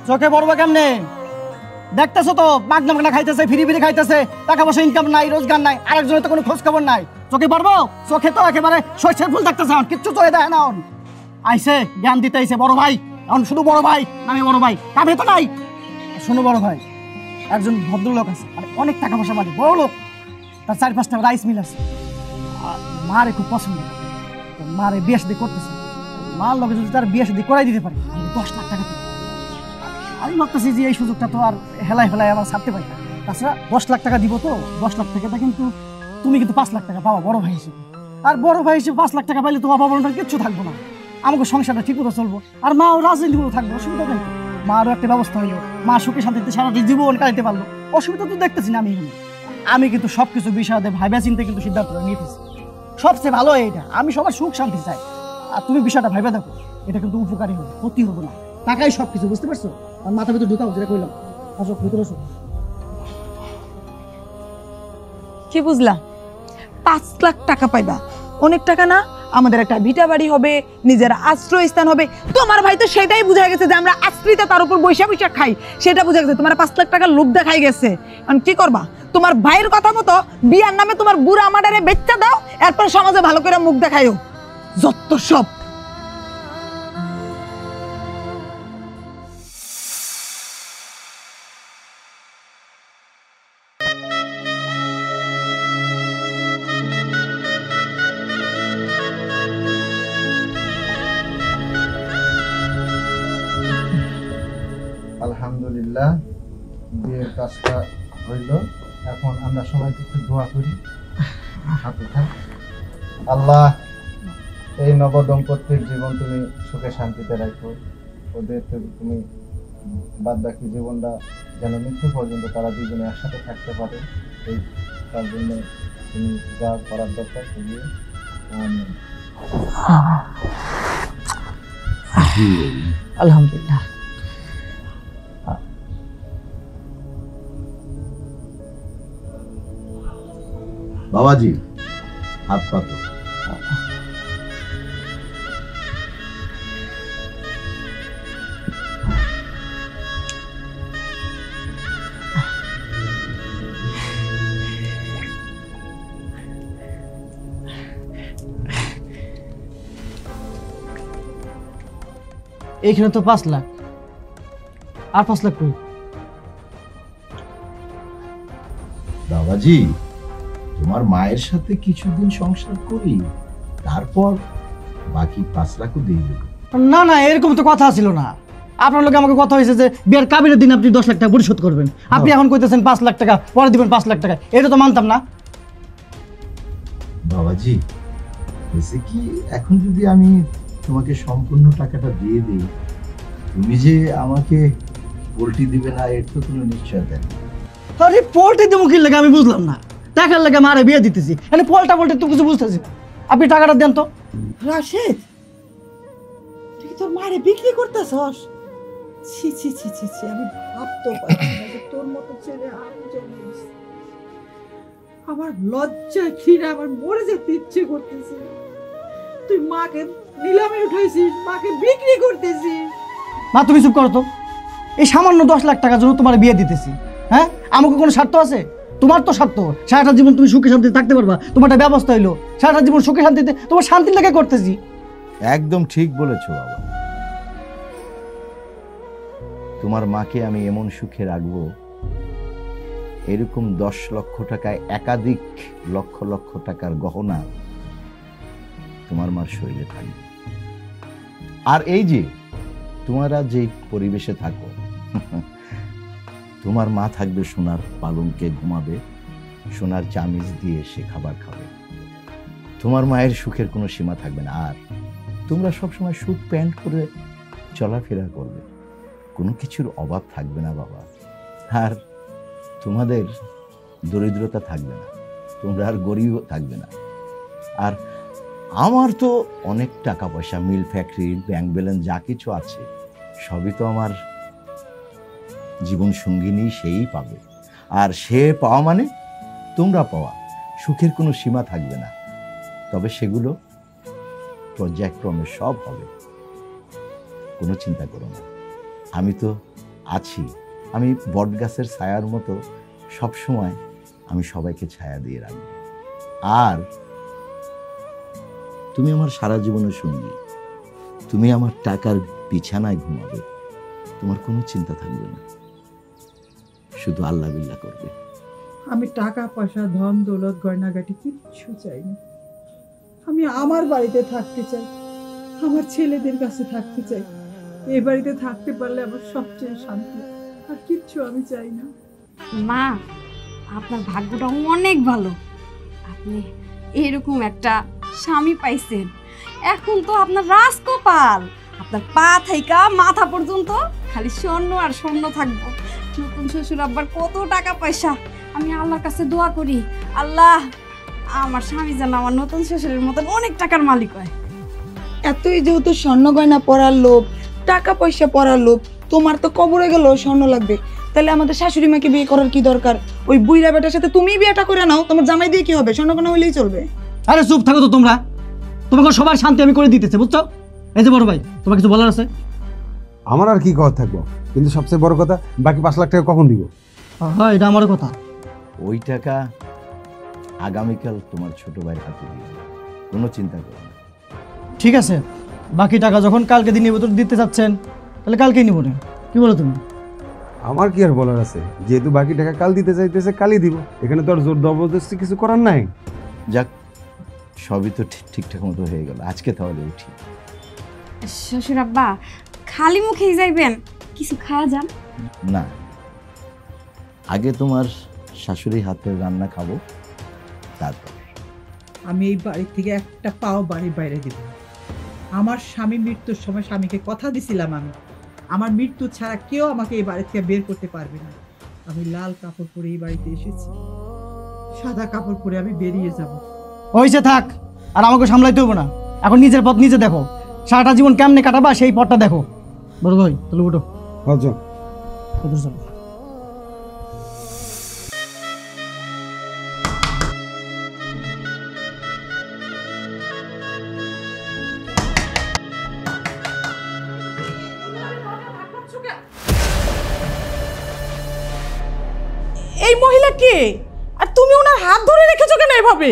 চোখে পড়বো কেমনে? দেখতেছো তো মাগনা মাগনা খাইতেছে, ফিরি ফিরি খাইতেছে, টাকা পয়সা ইনকাম নাই, রোজগার নাই, আরেকজনের তো কোনো খোঁজ খবর নাই। চোখে পড়বো? চোখে তো একেবারে শস্যের ফুল দেখতেছে, কিচ্ছু চলে দেয় না। আইসে জ্ঞান দিতে আইসে বড় ভাই, এখন শুধু বড় ভাই, আমি বড় ভাই, কামে তো নাই। শোনো বড় ভাই, একজন ভদ্রলোক আছে, মানে অনেক টাকা পয়সা মালিক, বড় লোক, তার 4-5টা রাইস মিল আছে, মারে খুব পছন্দ, মারে বিয়ে শাদী করতেছে। মার লোকে যদি তার বিয়ে শাদী করাই দিতে পারে, আমি 10 লাখ টাকা দিই। আমি ভাবতেছি যে এই সুযোগটা তো আর হেলায় ফেলায় আমার ছাড়তে পারি না। তাছাড়া 10 লাখ টাকা দিব, তো 10 লাখ টাকাটা কিন্তু তুমি কিন্তু 5 লাখ টাকা পাবা বড় ভাই হিসেবে, আর বড় ভাই হিসেবে 5 লাখ টাকা পাইলে তোমার বাবার কিচ্ছু থাকবো না, আমাকে সংসারটা ঠিক মতো চলবো, আর মাও রাজনীতিগুলো থাকবে, অসুবিধা নেই। মারও একটা ব্যবস্থা হইলো, মা সুখে শান্তিতে সারাটি জীবন কাটাইতে পারলো, অসুবিধা তো দেখতেছি না। আমি কিন্তু সবকিছু বিষয়ে ভাইবা চিন্তা কিন্তু সিদ্ধান্ত নিতেছি, সবচেয়ে ভালো এইটা। আমি সবার সুখ শান্তি চাই, আর তুমি বিষয়টা ভাইবা দেখো, এটা কিন্তু উপকারী হবে, ক্ষতি হবে না, টাকাই সবকিছু, বুঝতে পারছো? আর মাথা ভিতরে ঢুকাও, যেটা কইলাম। আসো ভিতরে আসো। কি বুঝলা? 5 লাখ টাকা পাইবা, অনেক টাকা না? আমাদের একটা ভিটা বাড়ি হবে, নিজের আশ্রয় স্থান হবে। তোমার ভাই তো সেটাই বুঝা গেছে যে আমরা আশ্রিত, তার উপর বৈশা বৈশা খাই, সেটা বুঝা গেছে। তোমার 5 লাখ টাকার লোভ দেখাই গেছে। এখন কি করবা? তোমার ভাইয়ের কথা মতো বিয়ার নামে তোমার বুড়া আমারে বেচা দাও, এরপর সমাজে ভালো করে মুখ দেখাইও, যত সব। আলহামদুলিল্লাহ, বিয়ের কাজটা হইল। এখন আমরা সবাই একটু দোয়া করি। আল্লাহ এই নব দম্পতির জীবন তুমি সুখে শান্তিতে রাখো, ওদের তুমি বাদ বাকি জীবনটা যেন মৃত্যু পর্যন্ত তারা দুজনে একসাথে থাকতে পারে, এই তার জন্য তুমি যা করার দরকার সেগুলো। আলহামদুলিল্লাহ। বাবাজি, হাত পাতো। এইখানে তো 5 লাখ, আর 5 লাখ কই? বাবাজি, তোমার মায়ের সাথে কিছুদিন সংসার করি, তারপর বাকি 5 লাখও দিয়ে দেবো। না না, এরকম তো কথা ছিল না। আপনার লোকে আমাকে কথা হয়েছে যে বিয়ের কাবিনের দিন আপনি 10 লাখ টাকা পরিশোধ করবেন, আপনি এখন কইতেছেন 5 লাখ টাকা পরে দিবেন 5 লাখ টাকা, এটা তো মানতাম না। বাবাজি, হয়েছে কি, এখন যদি আমি তোমাকে সম্পূর্ণ টাকাটা দিয়ে দিই, তুমি যে আমাকে পোল্ট্রি দিবে না এর তো কোনো নিশ্চয়তা নেই। আরে পোল্ট্রি দেবো কি লাগে আমি বুঝলাম না, টাকার লাগে মারে বিয়ে দিতেছি, মানে পোল্টা পোল্ট্রি তো কিছু বুঝতেছি না। আপনি টাকাটা দেন তো। রাশেদ, মারে বিক্রি করতেছস? ছি ছি ছি ছি ছি, আমি ভাবতেও পারছি না যে তোর মতো ছেলে আমি জন্মেছি। আমার লজ্জায় ঘৃণা আমার মরে যেতে ইচ্ছে করতেছে। তুই মাকে নিলামে উঠাইছিস, মাকে বিক্রি করতেছিস। মা তুমি চুপ করো তো। এই সামান্য 10 লাখ টাকার জন্য তোমার বিয়ে দিতেছি, হ্যাঁ? আমাকে কোনো স্বার্থ আছে? তোমার তো স্বার্থ সারাটা জীবন তুমি সুখে শান্তিতে থাকতে পারবা, তোমার একটা ব্যবস্থা হইলো। সারাটা জীবন সুখে শান্তিতে তোমার শান্তির লেগে করতেছি। একদম ঠিক বলেছো বাবা। তোমার মাকে আমি এমন সুখে রাখবো, এরকম 10 লক্ষ টাকায় একাধিক লক্ষ লক্ষ টাকার গহনা তোমার মার শরীরে থাকবে। আর এই যে তোমরা যে পরিবেশে থাকো, তোমার মা থাকবে সোনার পালঙ্কে ঘুমাবে, সোনার চামিচ দিয়ে সে খাবার খাবে। তোমার মায়ের সুখের কোনো সীমা থাকবে না। আর তোমরা সবসময় স্যুট প্যান্ট করে চলাফেরা করবে, কোনো কিছুর অভাব থাকবে না বাবা। আর তোমাদের দরিদ্রতা থাকবে না, তোমরা আর গরিব থাকবে না। আর আমার তো অনেক টাকা পয়সা, মিল ফ্যাক্টরি, ব্যাংক ব্যালেন্স যা কিছু আছে সবই তো আমার জীবন সঙ্গিনী সেই পাবে। আর সে পাওয়া মানে তোমরা পাওয়া, সুখের কোনো সীমা থাকবে না। তবে সেগুলো পর্যায়ক্রমে সব হবে, কোনো চিন্তা করো না। আমি তো আছি, আমি বটগাছের ছায়ার মতো সবসময় আমি সবাইকে ছায়া দিয়ে রাখবো। আর তুমি আমার সারা জীবনের সঙ্গী, তুমি আমার টাকার বিছানায় ঘুমাবে, তোমার কোনো চিন্তা থাকবে না, শুধু আল্লাহ বিল্লাহ করবে। আমি টাকা পয়সা ধন দৌলত গয়নাগাটি কিচ্ছু চাই না। আমি আমার বাড়িতে থাকতে চাই, আমার ছেলেদের কাছে থাকতে চাই। এই বাড়িতে থাকতে পারলে আমার সবচেয়ে শান্তি, আর কিচ্ছু আমি চাই না। মা, আপনার ভাগ্যটা অনেক ভালো। আপনি এরকম একটা স্বামী পাইছেন। এখন তো আপনার রাজকপাল, আপনার পা থেকে মাথা পর্যন্ত খালি স্বর্ণ আর স্বর্ণ থাকবো। নতুন শ্বশুর আব্বার কত টাকা পয়সা। আমি আল্লাহর কাছে দোয়া করি, আল্লাহ আমার স্বামী যেন আমার নতুন শ্বশুরের মতন অনেক টাকার মালিক হয়। এতই যেহেতু স্বর্ণ গয়না পরার লোভ, টাকা পয়সা পরার লোভ, তোমার তো কবরে গেলেও স্বর্ণ লাগবে। তাহলে আমাদের শাশুড়ি মাকে বিয়ে করার কি দরকার? ওই বুইড়া বেটার সাথে তুমিই বিয়েটা করে নাও, তোমার জামাই দিয়ে কি হবে? স্বর্ণ গয়না হলেই চলবে। আরে চুপ থাকো তো তোমরা, তোমাকে সবার শান্তি আমি করে দিতেছি, বুঝছো? এই যে বড় ভাই, তোমার কিছু বলার আছে? আমার আর কি কথা থাকবো, কিন্তু সবচেয়ে বড় কথা, বাকি 5 লাখ টাকা কখন দিব? হ্যাঁ, এটা আমার কথা। ওই টাকা আগামীকাল তোমার ছোট ভাইয়ের হাতে দিয়ে দেব, কোনো চিন্তা করো না। ঠিক আছে, বাকি টাকা যখন কালকে দিনে ভিতর দিতে চাচ্ছেন, তাহলে কালকেই নিব না। কি বলো তুমি? আমার কি আর বলার আছে, যেহেতু বাকি টাকা কাল দিতে চাইতেছে কালই দিব, এখানে তো আর জোর জবরদস্তি কিছু করার নাই। যাক, সবই তো ঠিকঠাক মতো হয়ে গেল। আজকে তাহলে উঠি। শ্বশুর আব্বা, খালি মুখেই যাইবেন? কিছু খাওয়া যান? না, আগে তোমার শাশুড়ি হাতের রান্না খাবো, তারপর। আমি এই বাড়ি থেকে একটা পাও বাড়ির বাইরে দিব না। আমার স্বামী মৃত্যুর সময় স্বামীকে কথা দিছিলাম, আমি আমার মৃত্যু ছাড়া কেউ আমাকে এই বাড়ি থেকে বের করতে পারবে না। আমি লাল কাপড় পরে এই বাড়িতে এসেছি, সাদা কাপড় পরে আমি বেরিয়ে যাব। হয়েছে, থাক। আর আমাকে সামলাইতে হবে না, এখন নিজের পথ নিজে দেখো। সারাটা জীবন কেমনে কাটাবা সেই পথটা দেখো। বড় ভাই, তাহলে উঠো। আচ্ছা, কোথায় চলো? এই মহিলা কে? আর তুমি ওনার হাত ধরে রেখেছো কেন এভাবে?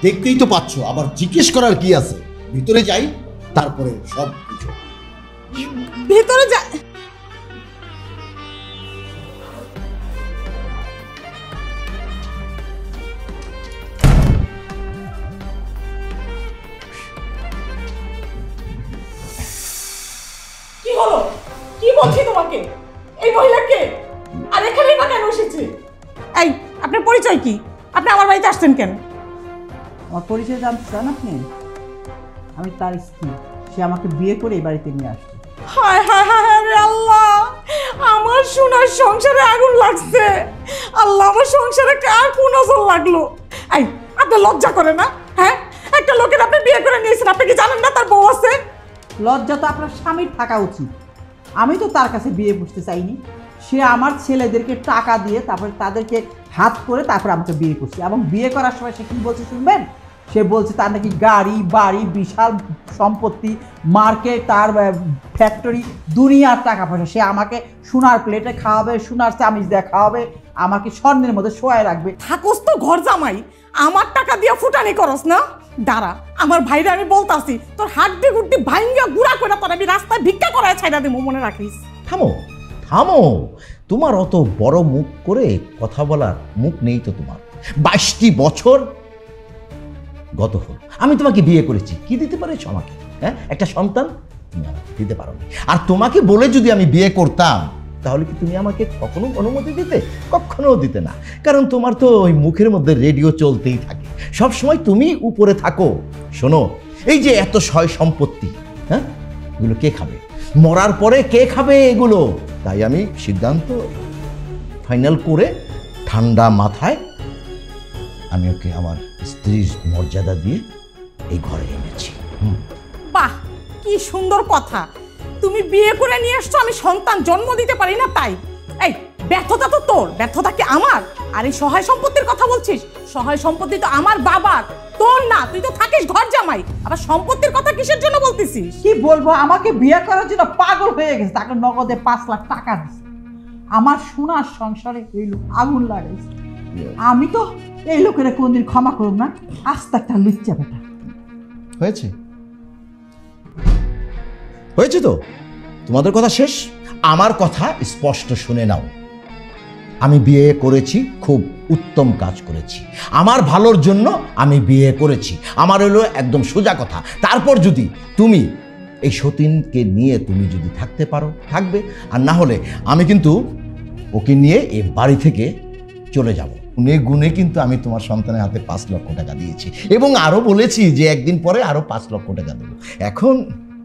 দেখতেই তো পাচ্ছ, আবার জিজ্ঞেস করার কি আছে? ভিতরে যাই, তারপরে সব কিছু। ভেতরে যা। কি হলো? কি বলছি তোমাকে? এই মহিলা কে? আর এখানেই বা কেন এসেছে? এই, আপনার পরিচয় কি? আপনি আমার বাড়িতে আসছেন কেন? আমার পরিচয় জানতে চান আপনি? আমি তার স্ত্রী, সে আমাকে বিয়ে করে এই বাড়িতে নিয়ে আসছে। হায় হায় হায় রে আল্লাহ, আমার সোনার সংসারে আগুন লাগছে। আল্লাহ, আমার সংসারে কার কোন নজর লাগলো? এই, আপনার লজ্জা করে না? হ্যাঁ, একটা লোকের আপনি বিয়ে করে নিয়েছেন, আপনি কি জানেন না তার বউ আছে? লজ্জা তো আপনার স্বামীর থাকা উচিত। আমি তো তার কাছে বিয়ে বসতে চাইনি, সে আমার ছেলেদেরকে টাকা দিয়ে তারপরে তাদেরকে হাত করে তারপর আমাকে বিয়ে করছে। এবং বিয়ে করার সময় সে কি বলছে শুনবেন? সে বলছে তার নাকি গাড়ি বাড়ি বিশাল সম্পত্তি, মার্কেট, তার ফ্যাক্টরি, দুনিয়ার টাকা পয়সা। সে আমাকে সোনার প্লেটে খাওয়াবে, সোনার চামিচ দিয়ে খাওয়াবে, আমাকে স্বর্ণের মধ্যে শোয়ায় রাখবে। থাকোস তো ঘর জামাই, আমার টাকা দিয়ে ফুটানি করস না। দাঁড়া, আমার ভাইরা আমি বলতাছি, তোর হাড্ডি গুড্ডি ভাঙ্গা গুড়া করে তোর আমি রাস্তায় ভিক্ষা করায় ছাইড়া দেবো, মনে রাখিস। থামো থামো, তোমার অত বড় মুখ করে কথা বলার মুখ নেই তো তোমার। 22টি বছর গত হল, আমি তোমাকে বিয়ে করেছি, কি দিতে পারেছো আমাকে? হ্যাঁ, একটা সন্তান তুমি আমাকে দিতে পারো। আর তোমাকে বলে যদি আমি বিয়ে করতাম তাহলে কি তুমি আমাকে কখনো অনুমতি দিতে? কখনো দিতে না, কারণ তোমার তো ওই মুখের মধ্যে রেডিও চলতেই থাকে, সব সময় তুমি উপরে থাকো। শোনো, এই যে এত সয় সম্পত্তি, হ্যাঁ, এগুলো কে খাবে? মরার পরে কে খাবে এগুলো? তাই আমি সিদ্ধান্ত ফাইনাল করে ঠান্ডা মাথায় আমি ওকে আমার স্ত্রীর মর্যাদা দিয়ে এই ঘরে এনেছি। বাহ, কি সুন্দর কথা। তুমি বিয়ে করে নিয়ে এসছো, আমি সন্তান জন্ম দিতে পারি না তাই? এই ব্যর্থতা তো তোর, ব্যর্থতা কি আমার? আর এই সহায় সম্পত্তির কথা বলছিস, সহায় সম্পত্তি তো আমার বাবার, তোর না। তুই তো থাকিস ঘর জামাই, আবার সম্পত্তির কথা কিসের জন্য বলতেছিস? কি বলবো, আমাকে বিয়ে করার জন্য পাগল হয়ে গেছে, তাকে নগদে 5 লাখ টাকা দিচ্ছে। আমার সোনার সংসারে এই লোক আগুন লাগাইছে। আমি তো এই লোকের কোনদিন ক্ষমা করব না। আস্তে একটা লুচ্চা বেটা। হয়েছে হয়েছে তো, তোমাদের কথা শেষ, আমার কথা স্পষ্ট শুনে নাও। আমি বিয়ে করেছি, খুব উত্তম কাজ করেছি, আমার ভালোর জন্য আমি বিয়ে করেছি, আমার হলো একদম সোজা কথা। তারপর যদি তুমি এই সতীনকে নিয়ে তুমি যদি থাকতে পারো থাকবে, আর না হলে আমি কিন্তু ওকে নিয়ে এই বাড়ি থেকে চলে যাব। গুনে গুনে কিন্তু আমি তোমার সন্তানের হাতে 5 লক্ষ টাকা দিয়েছি এবং আরো বলেছি যে একদিন পরে আরো 5 লক্ষ টাকা দেবো। এখন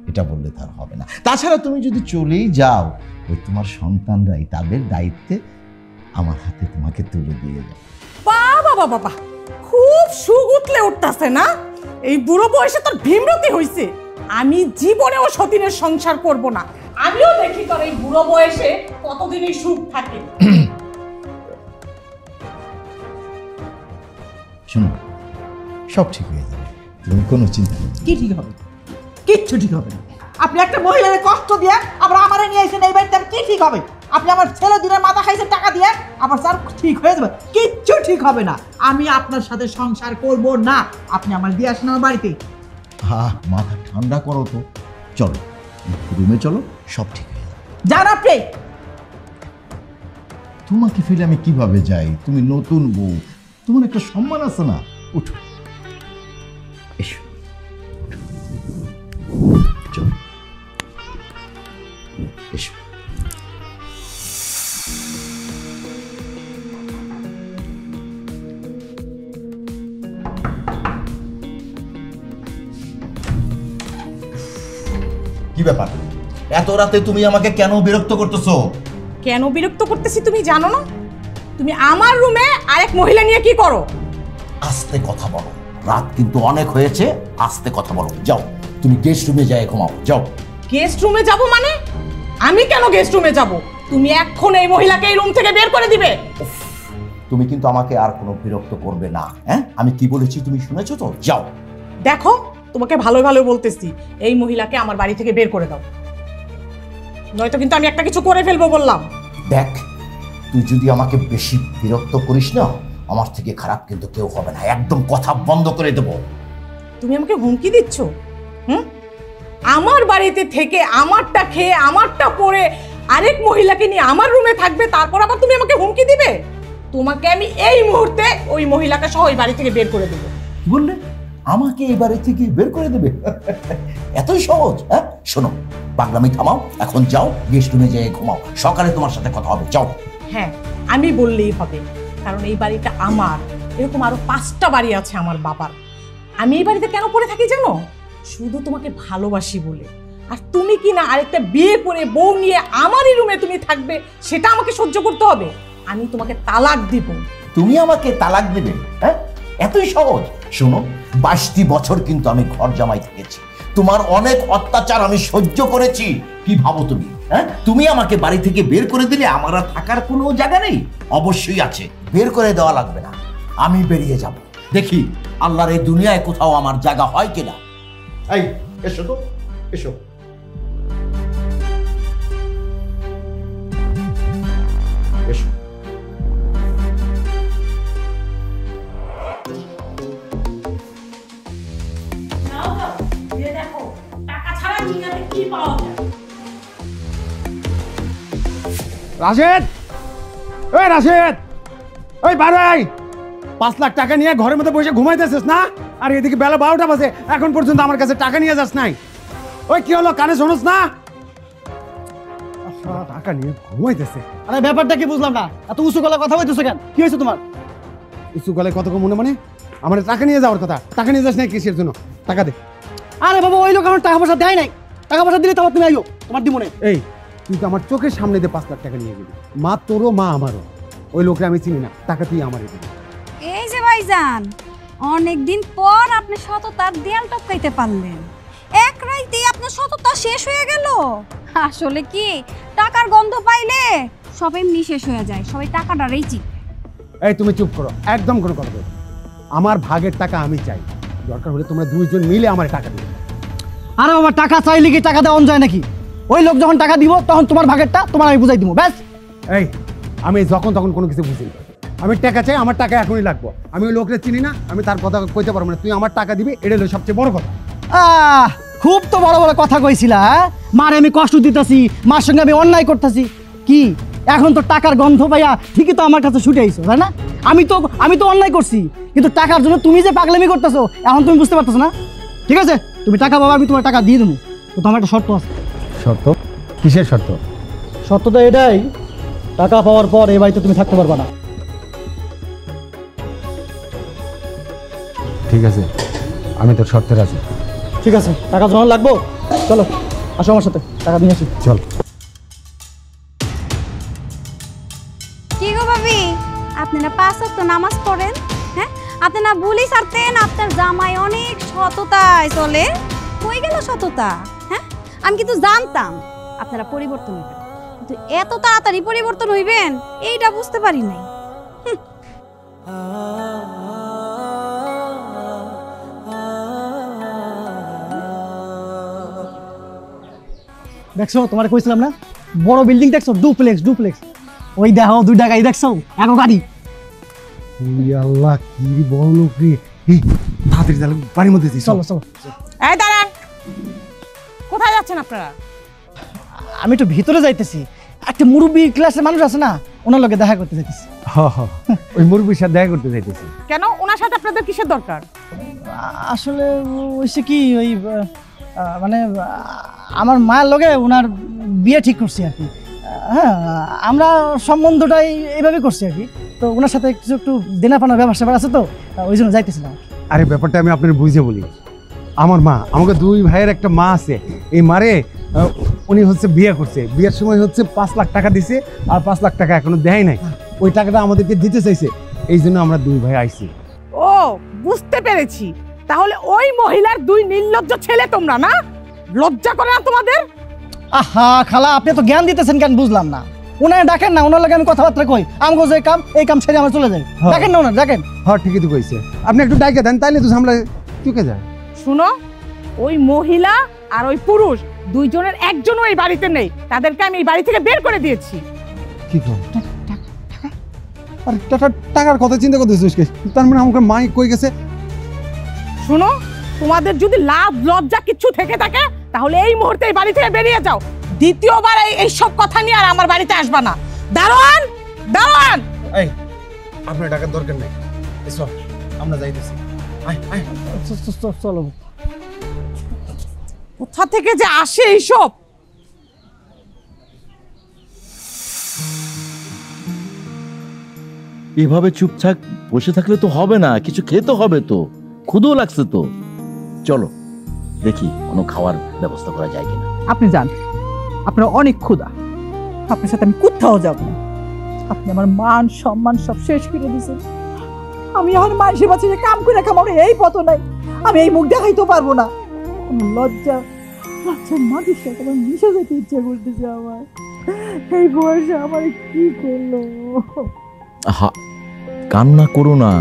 এটা বললে তার হবে না। তাছাড়া তুমি যদি চলেই যাও, ওই তোমার সন্তানরাই তাদের দায়িত্বে আমার হাতে তোমাকে তুলে দিয়ে যাবে। বাবা বাবা বাবা, খুব সুখ উঠলে উঠতেছে না? এই বুড়ো বয়সে তোর ভীমরতি হইছে। আমি জীবনেও সতীনের সংসার করব না। আমিও দেখি তোর এই বুড়ো বয়সে কতদিনই সুখ থাকে। শোনো, সব ঠিক হয়ে যাবে, তুমি কোনো চিন্তা নেই। কি ঠিক হবে? কিচ্ছু ঠিক হবে না। আপনি একটা মহিলার কষ্ট দিয়ে আবার আমারে নিয়ে এসেছেন এই বাড়িতে, কি ঠিক হবে? আপনি আমার ছেলে দুনের মাথা খাইছেন টাকা দিয়ে, আবার স্যার ঠিক হয়ে যাবে? কিচ্ছু ঠিক হবে না। আমি আপনার সাথে সংসার করব না। আপনি আমার দিয়ে আসেন আমার বাড়িতে। হ্যাঁ, মাথা ঠান্ডা করো তো, চলো রুমে চলো, সব ঠিক হয়ে যাবে। যান আপনি। তোমাকে ফেলে আমি কিভাবে যাই? তুমি নতুন বউ, তোমার একটা সম্মান আছে না? উঠো, এসো, চলো, এসো। কি ব্যাপার, এত রাতে তুমি আমাকে কেন বিরক্ত করতেছো? কেন বিরক্ত করতেছি তুমি জানো না? তুমি আমার রুমে আরেক মহিলা নিয়ে কি করো? আস্তে কথা বলো, রাত কিন্তু অনেক হয়েছে, আস্তে কথা বলো। যাও, তুমি গেস্ট রুমে যাই ঘুমাও, যাও। গেস্ট রুমে যাব মানে? আমি কেন গেস্ট রুমে যাব? তুমি এখন এই মহিলাকে এই রুম থেকে বের করে দিবে। তুমি কিন্তু আমাকে আর কোনো বিরক্ত করবে না। হ্যাঁ, আমি কি বলেছি তুমি শুনেছো তো? যাও। দেখো, তোমাকে ভালো ভালো বলতেছি, এই মহিলাকে আমার বাড়ি থেকে বের করে দাও, নয়তো কিন্তু আমি একটা কিছু করে ফেলবো বললাম। দেখ, তুই যদি আমাকে বেশি বিরক্ত করিস না, আমার থেকে খারাপ কিন্তু কেউ হবে না। একদম কথা বন্ধ করে দেবো। তুমি আমাকে হুমকি দিচ্ছ? আমার বাড়িতে থেকে আমারটা খেয়ে আমারটা পরে আরেক মহিলাকে নিয়ে আমার রুমে থাকবে, তারপর আবার তুমি আমাকে হুমকি দিবে? তোমাকে আমি এই মুহূর্তে ওই মহিলাকে সহ ওই বাড়ি থেকে বের করে দেবো। বললে আমাকে এই বাড়ি থেকে বের করে দেবে? এতই সহজ? হ্যাঁ, শোনো, পাগলামি থামাও, এখন যাও, গেস্ট রুমে যেয়ে ঘুমাও, সকালে তোমার সাথে কথা হবে, যাও। হ্যাঁ, আমি বললেই হবে, কারণ এই বাড়িটা আমার। এরকম আরো 5টা বাড়ি আছে আমার বাবার। আমি এই বাড়িতে কেন পড়ে থাকি জানো? শুধু তোমাকে ভালোবাসি বলে। আর তুমি কি না আরেকটা বিয়ে করে বউ নিয়ে আমারই রুমে তুমি থাকবে, সেটা আমাকে সহ্য করতে হবে? আমি তোমাকে তালাক দিব। তুমি আমাকে তালাক দেবে? হ্যাঁ, এতই সহজ? শোনো, 22টি বছর কিন্তু আমি ঘর জামাই থেকেছি, তোমার অনেক অত্যাচার আমি সহ্য করেছি। কি ভাবো তুমি? হ্যাঁ, তুমি আমাকে বাড়ি থেকে বের করে দিলে আমার আর থাকার কোনো জায়গা নেই? অবশ্যই আছে, বের করে দেওয়া লাগবে না, আমি বেরিয়ে যাব। দেখি আল্লাহর এই দুনিয়ায় কোথাও আমার জায়গা হয় কিনা। এই এসো তো, এসো। এসো। রাশেদ, ওই রাশেদ, ওই বাড়াই 5 লাখ টাকা নিয়ে ঘরের মধ্যে বসে ঘুমাইতেছিস না? আর এদিকে বেলা 12টা বাজে, এখন পর্যন্ত আমার কাছে টাকা নিয়ে যাস নাই। ওই কি হলো, কানে শোনস না? টাকা নিয়ে ঘুমাইতেছে। আরে ব্যাপারটা কি বুঝলাম না, এত উঁচু গলায় কথা বলতেছো কেন? কি হয়েছে তোমার? উঁচু গলায় কত মনে মানে আমার টাকা নিয়ে যাওয়ার কথা, টাকা নিয়ে যাস নাই কিসের জন্য? টাকা দে। আরে বাবা, ওই লোক আমার টাকা পয়সা দেয় নাই, টাকা পয়সা দিলে তারপর তুমি আইও, তোমার দিমনে। এই তুই তো আমার চোখের সামনে দিয়ে 5 লাখ টাকা নিয়ে গেলি, মা তোরও মা আমারও। ওই লোককে আমি চিনি না, টাকা তুই আমারই দিবি। এই যে ভাইজান, অনেকদিন পর আপনি সততার দেয়াল টপকাইতে পারলেন। এক রাইতেই আপনার সততা শেষ হয়ে গেল। আসলে কি, টাকার গন্ধ পাইলে সব এমনি শেষ হয়ে যায়, সবাই টাকাটারই চিনে। এই তুমি চুপ করো, একদম কোনো কথা বলো। আমার ভাগের টাকা আমি চাই, দরকার হলে তোমরা দুইজন মিলে আমার টাকা দিবে। আরে বাবা, টাকা চাইলে কি টাকা দেওয়া যায় নাকি? ওই লোক যখন টাকা দিব তখন তোমার ভাগেরটা তোমার আমি বুঝাই দিব, ব্যাস। এই আমি যখন তখন কোনো কিছু বুঝি না, আমি টাকা চাই, আমার টাকা এখনই লাগবো। আমি ওই লোকরে চিনি না, আমি তার কথা কইতে পারবো না। তুই আমার টাকা দিবি, এটা হলো সবচেয়ে বড় কথা। খুব তো বড় বড় কথা কইছিলা, হ্যাঁ? মারে আমি কষ্ট দিতেছি, মার সঙ্গে আমি অন্যায় করতেছি, কি এখন তো টাকার গন্ধ পাইয়া ঠিকই তো আমার কাছে ছুটে আইছো, তাই না? আমি তো অন্যায় করছি, কিন্তু টাকার জন্য তুমি যে পাগলামি করতেছো এখন তুমি বুঝতে পারতেছো না। ঠিক আছে, তুমি টাকা পাবা, আমি তোমার টাকা দিয়ে দেবো, তো তোমার একটা শর্ত আছে। শর্ত? কিসের শর্ত? শর্তটা এটাই, টাকা পাওয়ার পর এই বাড়িতে তুমি থাকতে পারবা না। ঠিক আছে, আমি তোর শর্তে রাজি। ঠিক আছে, টাকা জমা লাগবো, চলো আসো আমার সাথে, টাকা নিয়ে আসি। চল। কি গো ভাবি, আপনারা 5 ওয়াক্ত নামাজ পড়েন? হ্যাঁ, আপনারা বলি ছাড়তেন আপনার জামাই অনেক সততায় চলে। কই গেল সততা? হ্যাঁ, আমি কিন্তু জানতাম আপনারা পরিবর্তন হইবেন, কিন্তু এত তাড়াতাড়ি পরিবর্তন হইবেন এইটা বুঝতে পারি নাই। দেখছো, তোমার কইছিলাম না, বড় বিল্ডিং দেখছো, ডুপ্লেক্স। ওই দেখো 2 টাকাই দেখছো, এক গাড়ি। ওই আল্লাহ, কি বড় লোক রে! এই তাড়াতাড়ি চল, বাড়ির মধ্যে চলো। এই দাঁড়ান, কোথায় যাচ্ছেন আপনারা? আমি একটু ভিতরে যাইতেছি, একটা মুরব্বী ক্লাসের মানুষ আছে না, ওনার লগে দেখা করতে যাইতেছি। ওই মুরব্বির সাথে দেখা করতে যাইতেছি। কেন, ওনার সাথে আপনাদের কিসের দরকার? আসলে ওইসে কি, ওই মানে আমার মায়ের লগে ওনার বিয়ে ঠিক করছি আর কি। হ্যাঁ, আমরা সম্বন্ধটাই এইভাবে করছি আর কি। তো ওনার সাথে কিছু একটু দেনা পানোর ব্যাপার আছে, তো ওই জন্য যাইতেছিলাম। আরে ব্যাপারটা আমি আপনার বুঝে বলি। আমার মা, আমাকে 2 ভাইয়ের একটা মা আছে, এই মারে উনি হচ্ছে বিয়ে করছে, বিয়ের সময় হচ্ছে 5 লাখ টাকা দিছে, আর 5 লাখ টাকা এখনো দেয় নাই। ওই টাকাটা আমাদেরকে দিতে চাইছে, এই জন্য আমরা 2 ভাই আইছি। ও, বুঝতে পেরেছি, তাহলে ওই মহিলার 2 নির্লজ্জ ছেলে তোমরা না? লজ্জা করে না তোমাদের? আহা খালা, আপনি তো জ্ঞান দিতেছেন কেন বুঝলাম না। ওনারে ডাকেন না, ওনার লগে আমি কথাবার্তা কই, আমগো যে কাম এই কাম ছেড়ে আমরা চলে যাই। ডাকেন না ওনার, ডাকেন। হ্যাঁ ঠিকই তো কইছে, আপনি একটু ডাকে দেন, তাইলে তো সামলা চুকে যায়। শুনো, ওই মহিলা আর ওই পুরুষ দুইজনের একজনও এই বাড়িতে নেই, তাদেরকে আমি এই বাড়ি থেকে বের করে দিয়েছি। কি কম আর টাকার কথা চিন্তা করতেছিস? তার মানে আমাকে মাই কই গেছে? শুনো, তোমাদের যদি লাভ লজ্জা কিছু থেকে থাকে তাহলে এই মুহূর্তে এই বাড়ি থেকে বেরিয়ে যাও। দ্বিতীয়বার এই সব কথা নিয়ে আর আমার বাড়িতে আসবা না। দারোয়ান, দারোয়ান! এই আপনার টাকার দরকার নেই, এসো আমরা যাইতেছি। চলো। কোথা থেকে যে আসে এইসব? এভাবে চুপচাপ বসে থাকলে তো হবে না, কিছু খেতে হবে তো, ক্ষুধা লাগছে তো। চলো দেখি কোনো খাওয়ার ব্যবস্থা করা যায় কিনা। আপনি যান, আপনার অনেক ক্ষুধা, আপনার সাথে আমি কোথাও যাব না। আপনি আমার মান সম্মান সব শেষ করে দিয়েছেন। আমি আর মানুষের বাচ্চা যে কাম করে খামার এই পথ নাই, আমি এই মুখ দেখাইতে পারবো না। আমার লজ্জা লজ্জা মাটির সাথে আমার মিশে যেতে ইচ্ছা করতেছে আমার। এই বয়সে আমার কি করলো? কান্না করো না,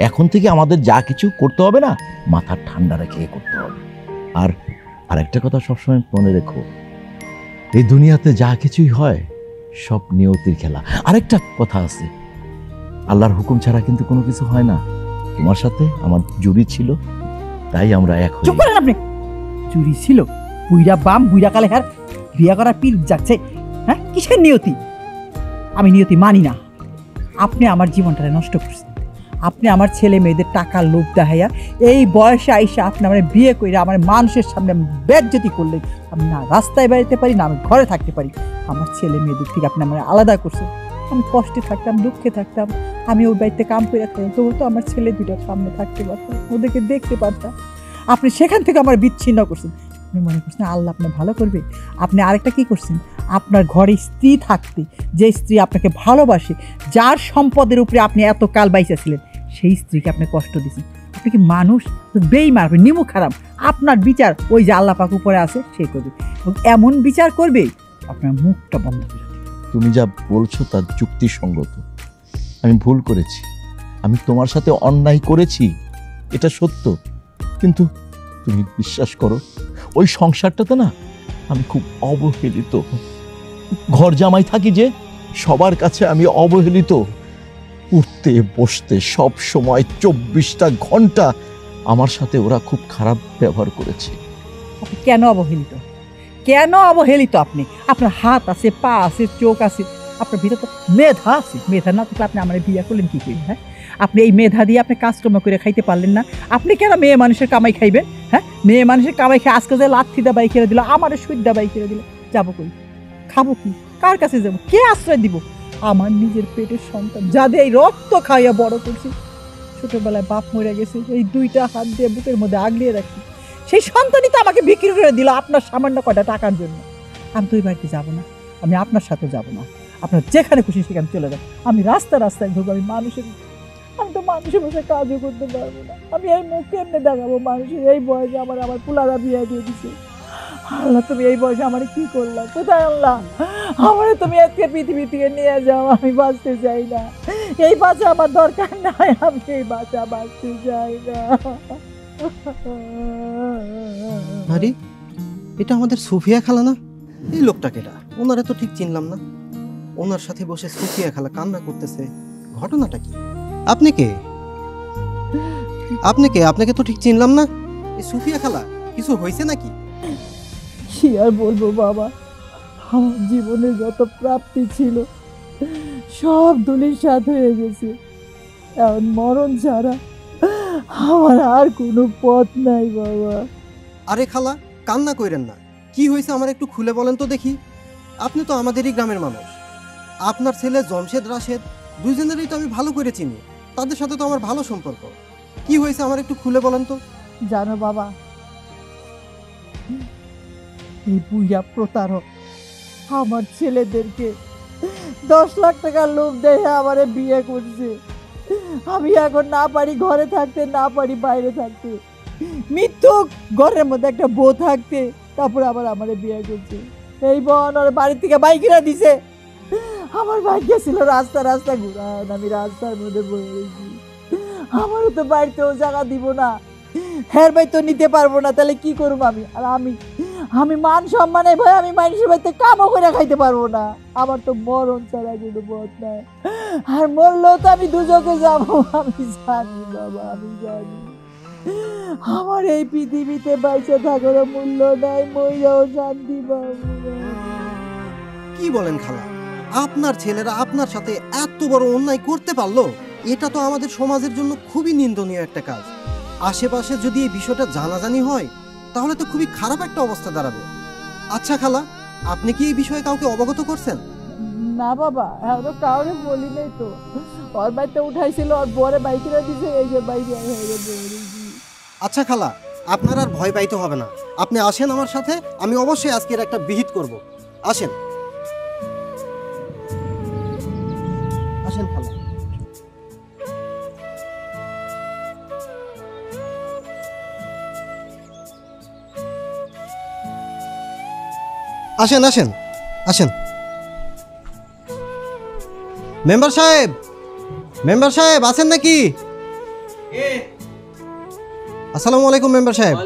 এখন থেকে আমাদের যা কিছু করতে হবে না মাথা ঠান্ডা রেখে করতে হবে। আর আরেকটা কথা সবসময় মনে রেখো, এই দুনিয়াতে যা কিছুই হয় সব নিয়তির খেলা। আরেকটা কথা আছে, আল্লাহর হুকুম ছাড়া কিন্তু কোনো কিছু হয় না। তোমার সাথে আমার জুড়ি ছিল, তাই আমরা এক হই। চুপ করেন আপনি। চুরি ছিল? বুইরা বাম বুইরা কালে হ্যাঁ বিয়া করার পিল যাচ্ছে। হ্যাঁ কিসের নিয়তি? আমি নিয়তি মানি না। আপনি আমার জীবনটা নষ্ট করছেন। আপনি আমার ছেলে মেয়েদের টাকার লোভ দেখাইয়া এই বয়সে আইসা আপনি আমার বিয়ে করে আমার মানুষের সামনে বেজ্জতি করলেন। আমি না রাস্তায় বেরোতে পারি না আমি ঘরে থাকতে পারি। আমার ছেলে মেয়েদের থেকে আপনি আমার আলাদা করছেন। আমি কষ্টে থাকতাম, দুঃখে থাকতাম, আমি ওই বাড়িতে কাম করে রাখতাম, তবু তো আমার ছেলে দুটার সামনে থাকতে পারতাম, ওদেরকে দেখতে পারতাম। আপনি সেখান থেকে আমার বিচ্ছিন্ন করছেন। আপনি মনে করছেন আল্লাহ আপনি ভালো করবে? আপনি আরেকটা কি করছেন, আপনার ঘরে স্ত্রী থাকতে, যে স্ত্রী আপনাকে ভালোবাসে, যার সম্পদের উপরে আপনি এত কাল বাইসা ছিলেন, সেই স্ত্রীকে আপনি কষ্ট দিয়েছেন। আপনি কি মানুষ? বেঈমান, নিমুখ হারাম। আপনার বিচার ওই যে আল্লাহ পাক উপরে আছে সে করবে, এবং এমন বিচার করবে আপনার মুখটা বন্ধ করে দেবে। তুমি যা বলছো তা যুক্তিসঙ্গত। আমি ভুল করেছি, আমি তোমার সাথে অন্যায় করেছি, এটা সত্য। কিন্তু তুমি বিশ্বাস করো, ওই সংসারটাতে না আমি খুব অবহেলিত। ঘর জামাই থাকি যে, সবার কাছে আমি অবহেলিত। উঠতে বসতে সব সময় 24টা ঘন্টা আমার সাথে ওরা খুব খারাপ ব্যবহার করেছে। আপনি কেন অবহেলিত? কেন অবহেলিত? আপনি, আপনার হাত আছে, পা আছে, চোখ আছে, আপনার ভিতরে তো মেধা আছে। মেধা না থাকলে আপনি আমার বিয়ে করলেন কি করে? হ্যাঁ, আপনি এই মেধা দিয়ে আপনি কাজকর্ম করে খাইতে পারলেন না। আপনি কেন মেয়ে মানুষের কামাই খাইবেন? হ্যাঁ, মেয়ে মানুষের কামাই খেয়ে আজকে যে লাথি দা বাই খেয়ে দিল, আমারও সুইদা বাই খেয়ে দিল, যাবো কই? খাবো কি? কার কাছে যাবো? কে আশ্রয় দিব? আমার নিজের পেটের সন্তান যাদের এই রক্ত খাইয়া বড় করছি, ছোটবেলায় বাপ মরে গেছে, এই দুইটা হাত দিয়ে বুকের মধ্যে আগলিয়ে রাখি, সেই সন্তানই তো আমাকে বিক্রি করে দিল আপনার সামান্য কটা টাকার জন্য। আমি তো ওই বাড়িতে যাবো না, আমি আপনার সাথে যাব না। আপনার যেখানে খুশি সেখানে চলে যান। আমি রাস্তায় ঘুরবো, আমি তো মানুষের বসে কাজও করতে পারবো না। আমি এই মুখ কেমনে দেখাবো মানুষের? এই বয়সে আমার পুলারা বিয়ে দিয়ে দিছে। আল্লাহ, তুমি এই বয়সে আমার কি করলাম? কোথায় আল্লাহ? আমার তুমি আজকে পৃথিবী থেকে নিয়ে যাও, আমি বাঁচতে চাই না। এই বাঁচা আমার দরকার নাই, আমি এই বাঁচা বাঁচতে চাই না। আরে এটা আমাদের সুফিয়া খালা না? এই লোকটা কেটা? ওনারা তো ঠিক চিনলাম না। ওনার সাথে বসে সুফিয়া খালা কান্না করতেছে, ঘটনাটা কি? আপনি কে? আপনাকে তো ঠিক চিনলাম না। এই সুফিয়া খালা, কিছু হয়েছে নাকি? কি আর বলবো বাবা, আমার জীবনে যত প্রাপ্তি ছিল সব ধূলিসাৎ হয়ে গেছে। এখন মরণ ছাড়া আমার আর কোনো পথ নাই বাবা। আরে খালা, কান্না কইরেন না। কি হয়েছে আমার একটু খুলে বলেন তো দেখি। আপনি তো আমাদেরই গ্রামের মানুষ। আপনার ছেলে জমশেদ রাশেদ দুইজনেরই তো আমি ভালো করে চিনি, তাদের সাথে তো আমার ভালো সম্পর্ক। কি হয়েছে আমার একটু খুলে বলেন তো। জানো বাবা, এই বুইয়া প্রতারক আমার ছেলেদেরকে 10 লাখ টাকার লোভ দেখে আমারে বিয়ে করছে। আমি এখন না পারি ঘরে থাকতে, না পারি বাইরে থাকতে, মৃত্যুক ঘরের মধ্যে একটা বউ থাকতে, তারপর আবার আমারে বিয়ে করছে। এই বোন ওর বাড়ি থেকে বাইকেরা দিছে। আমার ভাগ্য ছিল রাস্তা ঘুরান, আমি রাস্তার মধ্যে বসে রয়েছি। আমারও তো বাড়িতেও জায়গা দিব না, হের বাই তো নিতে পারবো না, তাহলে কি করবো আমি? আর আমি মান সম্মানে ভয় আমি মানুষের বাড়িতে কামও করে খাইতে পারবো না। আমার তো মরণ ছাড়া কোনো পথ নাই, আর মরলেও তো আমি দুজকে যাবো। আমি জানি বাবা, আমি জানি আমার এই পৃথিবীতে বাইচে থাকার মূল্য নাই, মইরাও শান্তি পাবো না। কি বলেন খালা? আপনার ছেলেরা আপনার সাথে এত বড় অন্যায় করতে পারলো? এটা তো আমাদের সমাজের জন্য খুবই নিন্দনীয় একটা কাজ। আশেপাশে যদি এই বিষয়টা জানাজানি হয় তাহলে তো খুবই খারাপ একটা অবস্থা দাঁড়াবে। আচ্ছা খালা, আপনি কি এই বিষয়ে কাউকে অবগত করছেন? না বাবা, এখনো কাউরে বলি নাই তো। ওর বাড়িতে উঠাইছিল, ওর বরে বাইকেরা দিছে, এই যে বাইরে। আচ্ছা খালা, আপনার আর ভয় পাইতে হবে না। আপনি আসেন আমার সাথে, আমি অবশ্যই আজকের একটা বিহিত করব। আসেন আসেন খালা। আসেন আসেন আসেন। মেম্বার সাহেব, মেম্বার সাহেব আছেন নাকি? আসসালামু আলাইকুম মেম্বার সাহেব।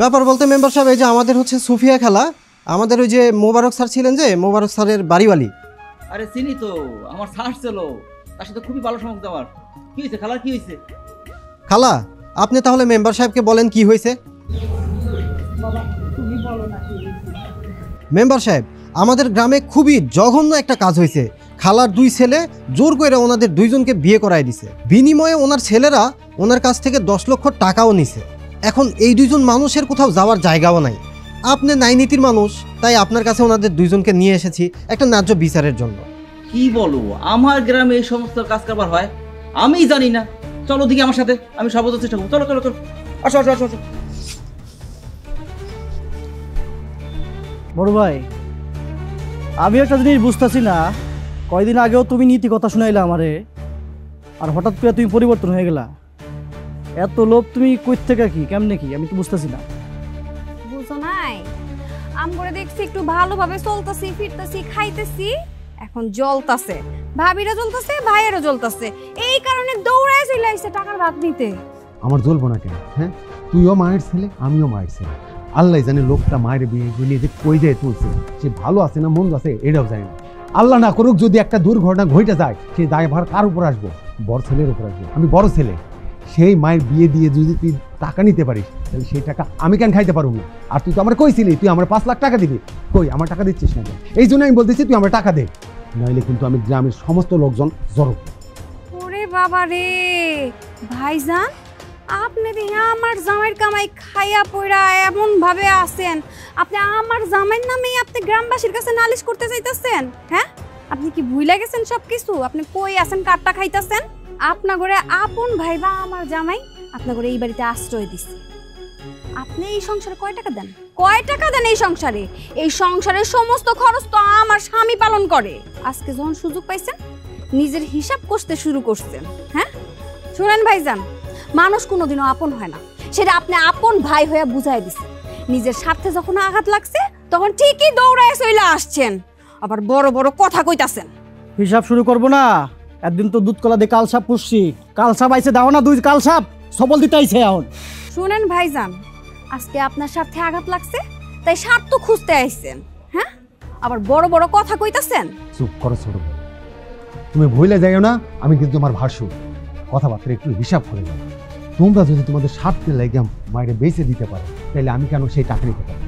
ব্যাপার বলতে মেম্বার সাহেব, এই যে আমাদের হচ্ছে সুফিয়া খালা, আমাদের ওই যে মোবারক স্যার ছিলেন, যে মোবারক স্যারের বাড়িওয়ালি। আরে চিনি তো, আমার স্যার ছিল, তার সাথে খুবই ভালো সম্পর্ক আমার। কি হয়েছে খালা, কি হয়েছে? খালা আপনি তাহলে মেম্বার সাহেবকে বলেন কি হয়েছে। মেম্বার সাহেব, আমাদের গ্রামে খুবই জঘন্য একটা কাজ হয়েছে। খালার 2 ছেলে জোর করে ওনাদের 2 জনকে বিয়ে করায় দিছে। বিনিময়ে ওনার ছেলেরা ওনার কাছ থেকে 10 লক্ষ টাকাও নিছে। এখন এই 2 জন মানুষের কোথাও যাওয়ার জায়গাও নাই। আপনি ন্যায়নীতির মানুষ, তাই আপনার কাছে ওনাদের 2 জনকে নিয়ে এসেছি একটা ন্যায্য বিচারের জন্য। কি বলো, আমার গ্রামে এই সমস্ত কাজ কারবার হয়? আমি জানি না। চলো দিকে আমার সাথে, আমি সর্বোচ্চ চেষ্টা করবো। চলো চলো চলো, আসো আসো আসো আসো। বড় ভাই, আমি একটা জিনিস বুঝতেছি না, কয়দিন আগেও তুমি নীতি কথা শুনাইলা আমারে, আর হঠাৎ করে তুমি পরিবর্তন হয়ে গেলা। এত লোভ তুমি কই থেকে, কি কেমনে, কি আমি তো বুঝতেছি না। বুঝো নাই, আমগরে দেখছি একটু ভালোভাবে চলতেছি, ফিরতেছি, খাইতেছি, এখন জ্বলতাছে। ভাবিরা জ্বলতাছে, ভাইয়েরও জ্বলতাছে, এই কারণে দৌড়ায় চলে আইছে টাকার ভাগ নিতে। আমার জ্বলবো না কেন? হ্যাঁ, তুইও মায়ের ছেলে, আমিও মায়ের ছেলে। আল্লাহ জানে লোকটা মায়ের বিয়ে নিয়ে যে কই যায় তুলছে, সে ভালো আছে না মন্দ আছে এটাও জানে না। আল্লাহ না করুক যদি একটা দুর্ঘটনা ঘটে যায়, সেই দায়ভার কার উপর আসবো? বড় ছেলের উপর আসবো। আমি বড় ছেলে, সেই মায়ের বিয়ে দিয়ে যদি তুই টাকা নিতে পারিস, তাহলে সেই টাকা আমি কেন খাইতে পারবো না? আর তুই তো আমার কইছিলি তুই আমার 5 লাখ টাকা দিবি, কই আমার টাকা দিচ্ছিস না? এই জন্য আমি বলতেছি তুই আমার টাকা দে, নইলে কিন্তু আমি গ্রামের সমস্ত লোকজন জড়ো। ওরে বাবা রে ভাইজান, আপনি দেখে আমার জামাইয়ের কামাই খাইয়া পয়রা এমন ভাবে আছেন, আপনি আমার জামাইয়ের নামে আপনি গ্রামবাসীর কাছে নালিশ করতে চাইতেছেন? হ্যাঁ, আপনি কি ভুলে গেছেন সব কিছু? আপনি কই আছেন, কাটটা খাইতেছেন? আপনার ঘরে আপন ভাইবা আমার জামাই আপনার ঘরে এই বাড়িতে আশ্রয় দিচ্ছে। আপনি এই সংসারে কয় টাকা দেন? কয় টাকা দেন এই সংসারে? এই সংসারের সমস্ত খরচ তো আমার স্বামী পালন করে। আজকে যখন সুযোগ পাইছেন নিজের হিসাব কষতে শুরু করছেন। হ্যাঁ শুনেন ভাইজান, মানুষ কোনোদিনও আপন হয় না, সেটা আপনি আপন ভাই হয়ে বুঝাই দিচ্ছেন। নিজের স্বার্থে যখন আঘাত লাগছে তখন ঠিকই দৌড়ায় চলে আসছেন, আবার বড় বড় কথা কইতাছেন। হিসাব শুরু করবো না? একদিন তো দুধ কলা দিয়ে কালসাপ পুষছি, কালসাপ আইছে দাও না, 2 কালসাপ সবল দিতে আইছে। এখন শুনেন ভাইজান, আজকে আপনার স্বার্থে আঘাত লাগছে তাই স্বার্থ খুঁজতে আইছেন। হ্যাঁ, আবার বড় বড় কথা কইতাছেন। চুপ করো ছোট ভাই, তুমি ভুলে যাইও না আমি কিন্তু তোমার ভাসুর। কথাবার্তা একটু হিসাব করে নাও। তোমরা যদি তোমাদের স্বার্থে লেগে মায়ের বেঁচে দিতে পারো, তাহলে আমি কেন সেই টাকা নিতে পারবো?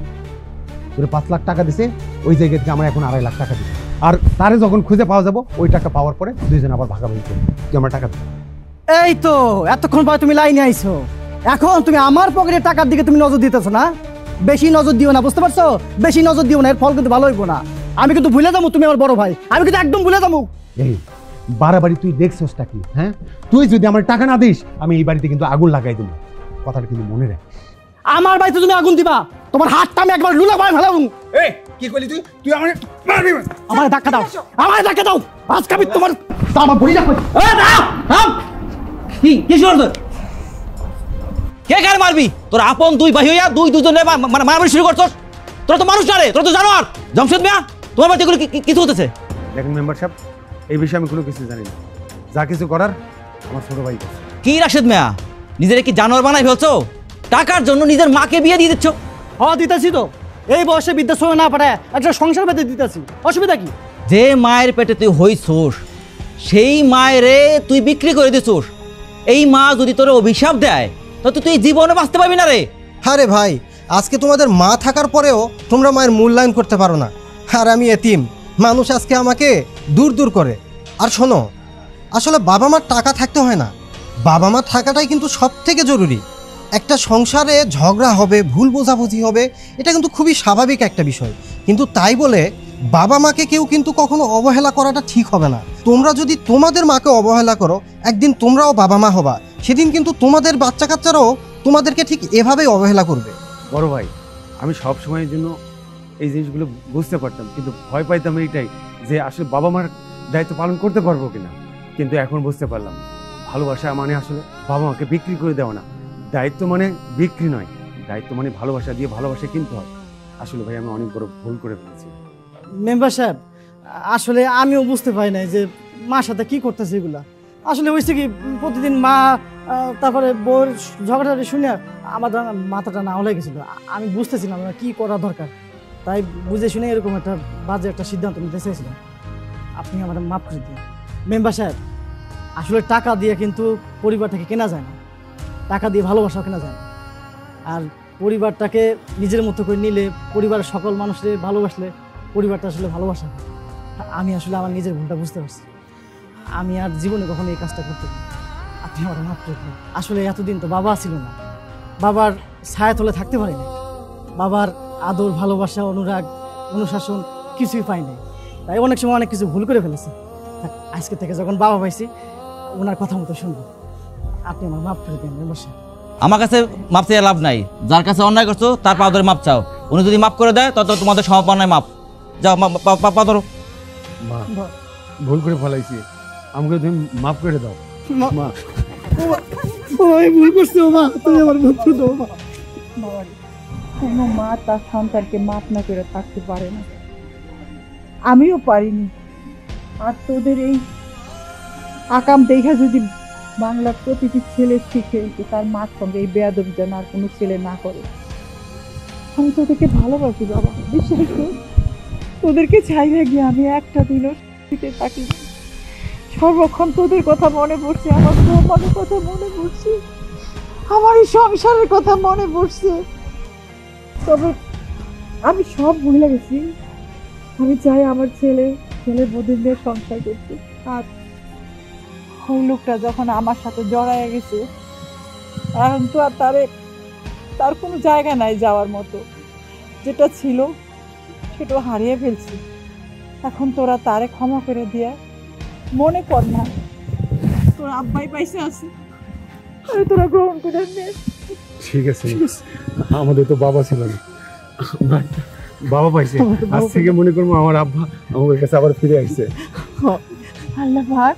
তোর 5 লাখ টাকা দিছে, ওই জায়গা থেকে আমার এখন 2.5 লাখ টাকা দিবে। আর তারে যখন খুঁজে পাওয়া যাবো, ওই টাকা পাওয়ার পরে 2 জন আবার ভাগাভাগি করবো। তুই আমার টাকা দিবি। এই তো এতক্ষণ পরে তুমি লাইনে আইছো, এখন তুমি আমার পকেটের টাকার দিকে তুমি নজর দিতেছো না? বেশি নজর দিও না, বুঝতে পারছো? বেশি নজর দিও না, এর ফল কিন্তু ভালো হইব না। আমি কিন্তু ভুলে যাবো তুমি আমার বড় ভাই, আমি কিন্তু একদম ভুলে যাবো। এই বাড়াবাড়ি তুই দেখছসটা কি? হ্যাঁ, তুই যদি আমার টাকা না দিস আমি এই বাড়িতে কিন্তু আগুন লাগাই দেবো। কথাটা কিন্তু মনে রাখ। আমার বাড়িতে তুমি আগুন দিবা, তোমার হাতটা আমি একবার লুলা ভাই ফেলাবো। এই কি কইলি তুই? তুই আমার মারবি? আমার ধাক্কা দাও, আমার ধাক্কা দাও, আজকে আমি তোমার আমার বলি না। কি কি শুরু? কে কার মারবি? তোর আপন 2 ভাই হইয়া 2 মানে মারামারি শুরু করছস? তোরা তো মানুষ না রে, তোরা তো জানোয়ার। জমশেদ মিয়া, তোমার বাড়িতে এগুলো কিছু হতেছে? দেখেন মেম্বার সাহেব, এই বিষয়ে আমি কোনো কিছু জানি না। যা কিছু করার আমার ছোট ভাই। কি রাশেদ মিয়া, নিজের কি জানোয়ার বানাই ফেলছো? টাকার জন্য নিজের মাকে বিয়ে দিয়ে দিচ্ছ? হ্যাঁ দিতেছি তো, এই বয়সে বিদ্যা সময় না পারে একটা সংসার পেতে দিতেছি, অসুবিধা কি? যে মায়ের পেটে তুই হইছোস, সেই মায়েরে তুই বিক্রি করে দিছোস। এই মা যদি তোর অভিশাপ দেয় তো তুই জীবনে বাঁচতে পারবি না রে। আরে ভাই, আজকে তোমাদের মা থাকার পরেও তোমরা মায়ের মূল্যায়ন করতে পারো না। আর আমি এতিম মানুষ, আজকে আমাকে দূর দূর করে। আর শোনো, আসলে বাবা মার টাকা থাকতে হয় না, বাবা মা থাকাটাই কিন্তু সব থেকে জরুরি। একটা সংসারে ঝগড়া হবে, ভুল বোঝাবুঝি হবে, এটা কিন্তু খুবই স্বাভাবিক একটা বিষয়। কিন্তু তাই বলে বাবা মাকে কেউ কিন্তু কখনো অবহেলা করাটা ঠিক হবে না। তোমরা যদি তোমাদের মাকে অবহেলা করো, একদিন তোমরাও বাবা মা হবা, সেদিন কিন্তু তোমাদের বাচ্চা কাচ্চারাও তোমাদেরকে ঠিক এভাবেই অবহেলা করবে। বড় ভাই, আমি সব সময়ের জন্য এই জিনিসগুলো বুঝতে পারতাম, কিন্তু ভয় পাইতাম এইটাই যে আসলে বাবা মার দায়িত্ব পালন করতে পারবো কিনা। কিন্তু এখন বুঝতে পারলাম, ভালোবাসা মানে আসলে বাবা মাকে বিক্রি করে দেওয়া না। দায়িত্ব মানে বিক্রি নয়, দায়িত্ব মানে ভালোবাসা দিয়ে ভালোবাসা কিনতে হয়। আসলে ভাই আমি অনেক বড় ভুল করে ফেলেছি। মেম্বার সাহেব, আসলে আমিও বুঝতে পারি নাই যে মার সাথে কি করতেছে এগুলা। আসলে হয়েছে কি, প্রতিদিন মা তারপরে বউর ঝগড়াঝাটি শুনে আমার মাথাটা না হলে গেছিল। আমি বুঝতেছিলাম না কি করা দরকার, তাই বুঝে শুনে এরকম একটা বাজে একটা সিদ্ধান্ত নিতে চেয়েছিলাম। আপনি আমার মাফ করে দিন মেম্বার সাহেব। আসলে টাকা দিয়ে কিন্তু পরিবারটাকে কেনা যায় না, টাকা দিয়ে ভালোবাসাও কেনা যায় না। আর পরিবারটাকে নিজের মতো করে নিলে, পরিবারের সকল মানুষের ভালোবাসলে পরিবারটা আসলে ভালোবাসা হয়। আমি আসলে আমার নিজের ভুলটা বুঝতে পারছি। আমি আর জীবনে কখনো এই কাজটা করতে পারি। আপনি আমার মাফ করে দিন। আসলে এতদিন তো বাবা ছিল না, বাবার ছায়া তলে থাকতে পারি না, বাবার আদর ভালোবাসা অনুরাগ অনুশাসন কিছুই পাই নাই, তাই অনেক সময় অনেক কিছু ভুল করে ফেলেছি। আজকে থেকে যখন বাবা পাইছি ওনার কথা মতো শুনবো। আপনি আমার মাফ করে দেন মেম্বার সাহেব। আমার কাছে মাপ চেয়ে লাভ নাই, যার কাছে অন্যায় করছো তার পা ধরে মাপ চাও। উনি যদি মাপ করে দেয় তত তোমাদের সমাপনায় মাপ। যাও পা ধরো। মা ভুল করে ফেলাইছি, আমাকে তুমি মাফ করে দাও মা। ভুল করছি মা, তুমি আমার মাফ করে দাও মা। বাবারে, কোনো মা তার সন্তানকে মাফ না করে থাকতে পারে না, আমিও পারিনি। আর তোদের এই আকাম দেখা যদি বাংলার প্রতিটি ছেলে শিখে যে তার মার সঙ্গে এই বেয়াদবি যেন আর কোনো ছেলে না করে। আমি তোদেরকে ভালোবাসি বাবা, বিশ্বাস কর। তোদেরকে ছাইরে গিয়ে আমি একটা দিনও শীতে থাকি না। সর্বক্ষণ তোদের কথা মনে পড়ছে, আমার বৌমার কথা মনে পড়ছে, আমার এই সংসারের কথা মনে পড়ছে। তবে আমি সব ভুলে গেছি। আমি চাই আমার ছেলে বৌদিদের সংসার করতে। আর ওই লোকটা যখন আমার সাথে জড়ায় গেছে, এখন তো আর তার কোনো জায়গা নাই যাওয়ার মতো। যেটা ছিল সেটাও হারিয়ে ফেলছি। এখন তোরা তারে ক্ষমা করে দিয়া মনে কর না তোর আব্বাই পাইছে আছে, তোরা গ্রহণ করে নে। ঠিক আছে, আমাদের তো বাবা ছিল না, বাবা পাইছে। আজ থেকে মনে করবো আমার আব্বা আমার কাছে আবার ফিরে আসছে। আল্লাহ ভাগ,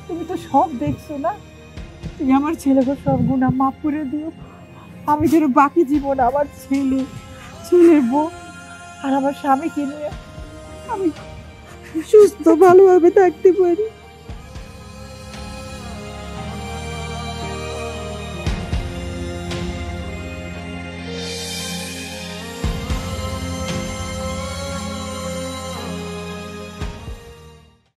তুমি তো সব দেখছো না, তুমি আমার ছেলেকে সব গুণা মাফ করে দিও। আমি যেন বাকি জীবন আমার ছেলের বউ আর আমার স্বামীকে নিয়ে আমি সুস্থ ভালোভাবে থাকতে পারি।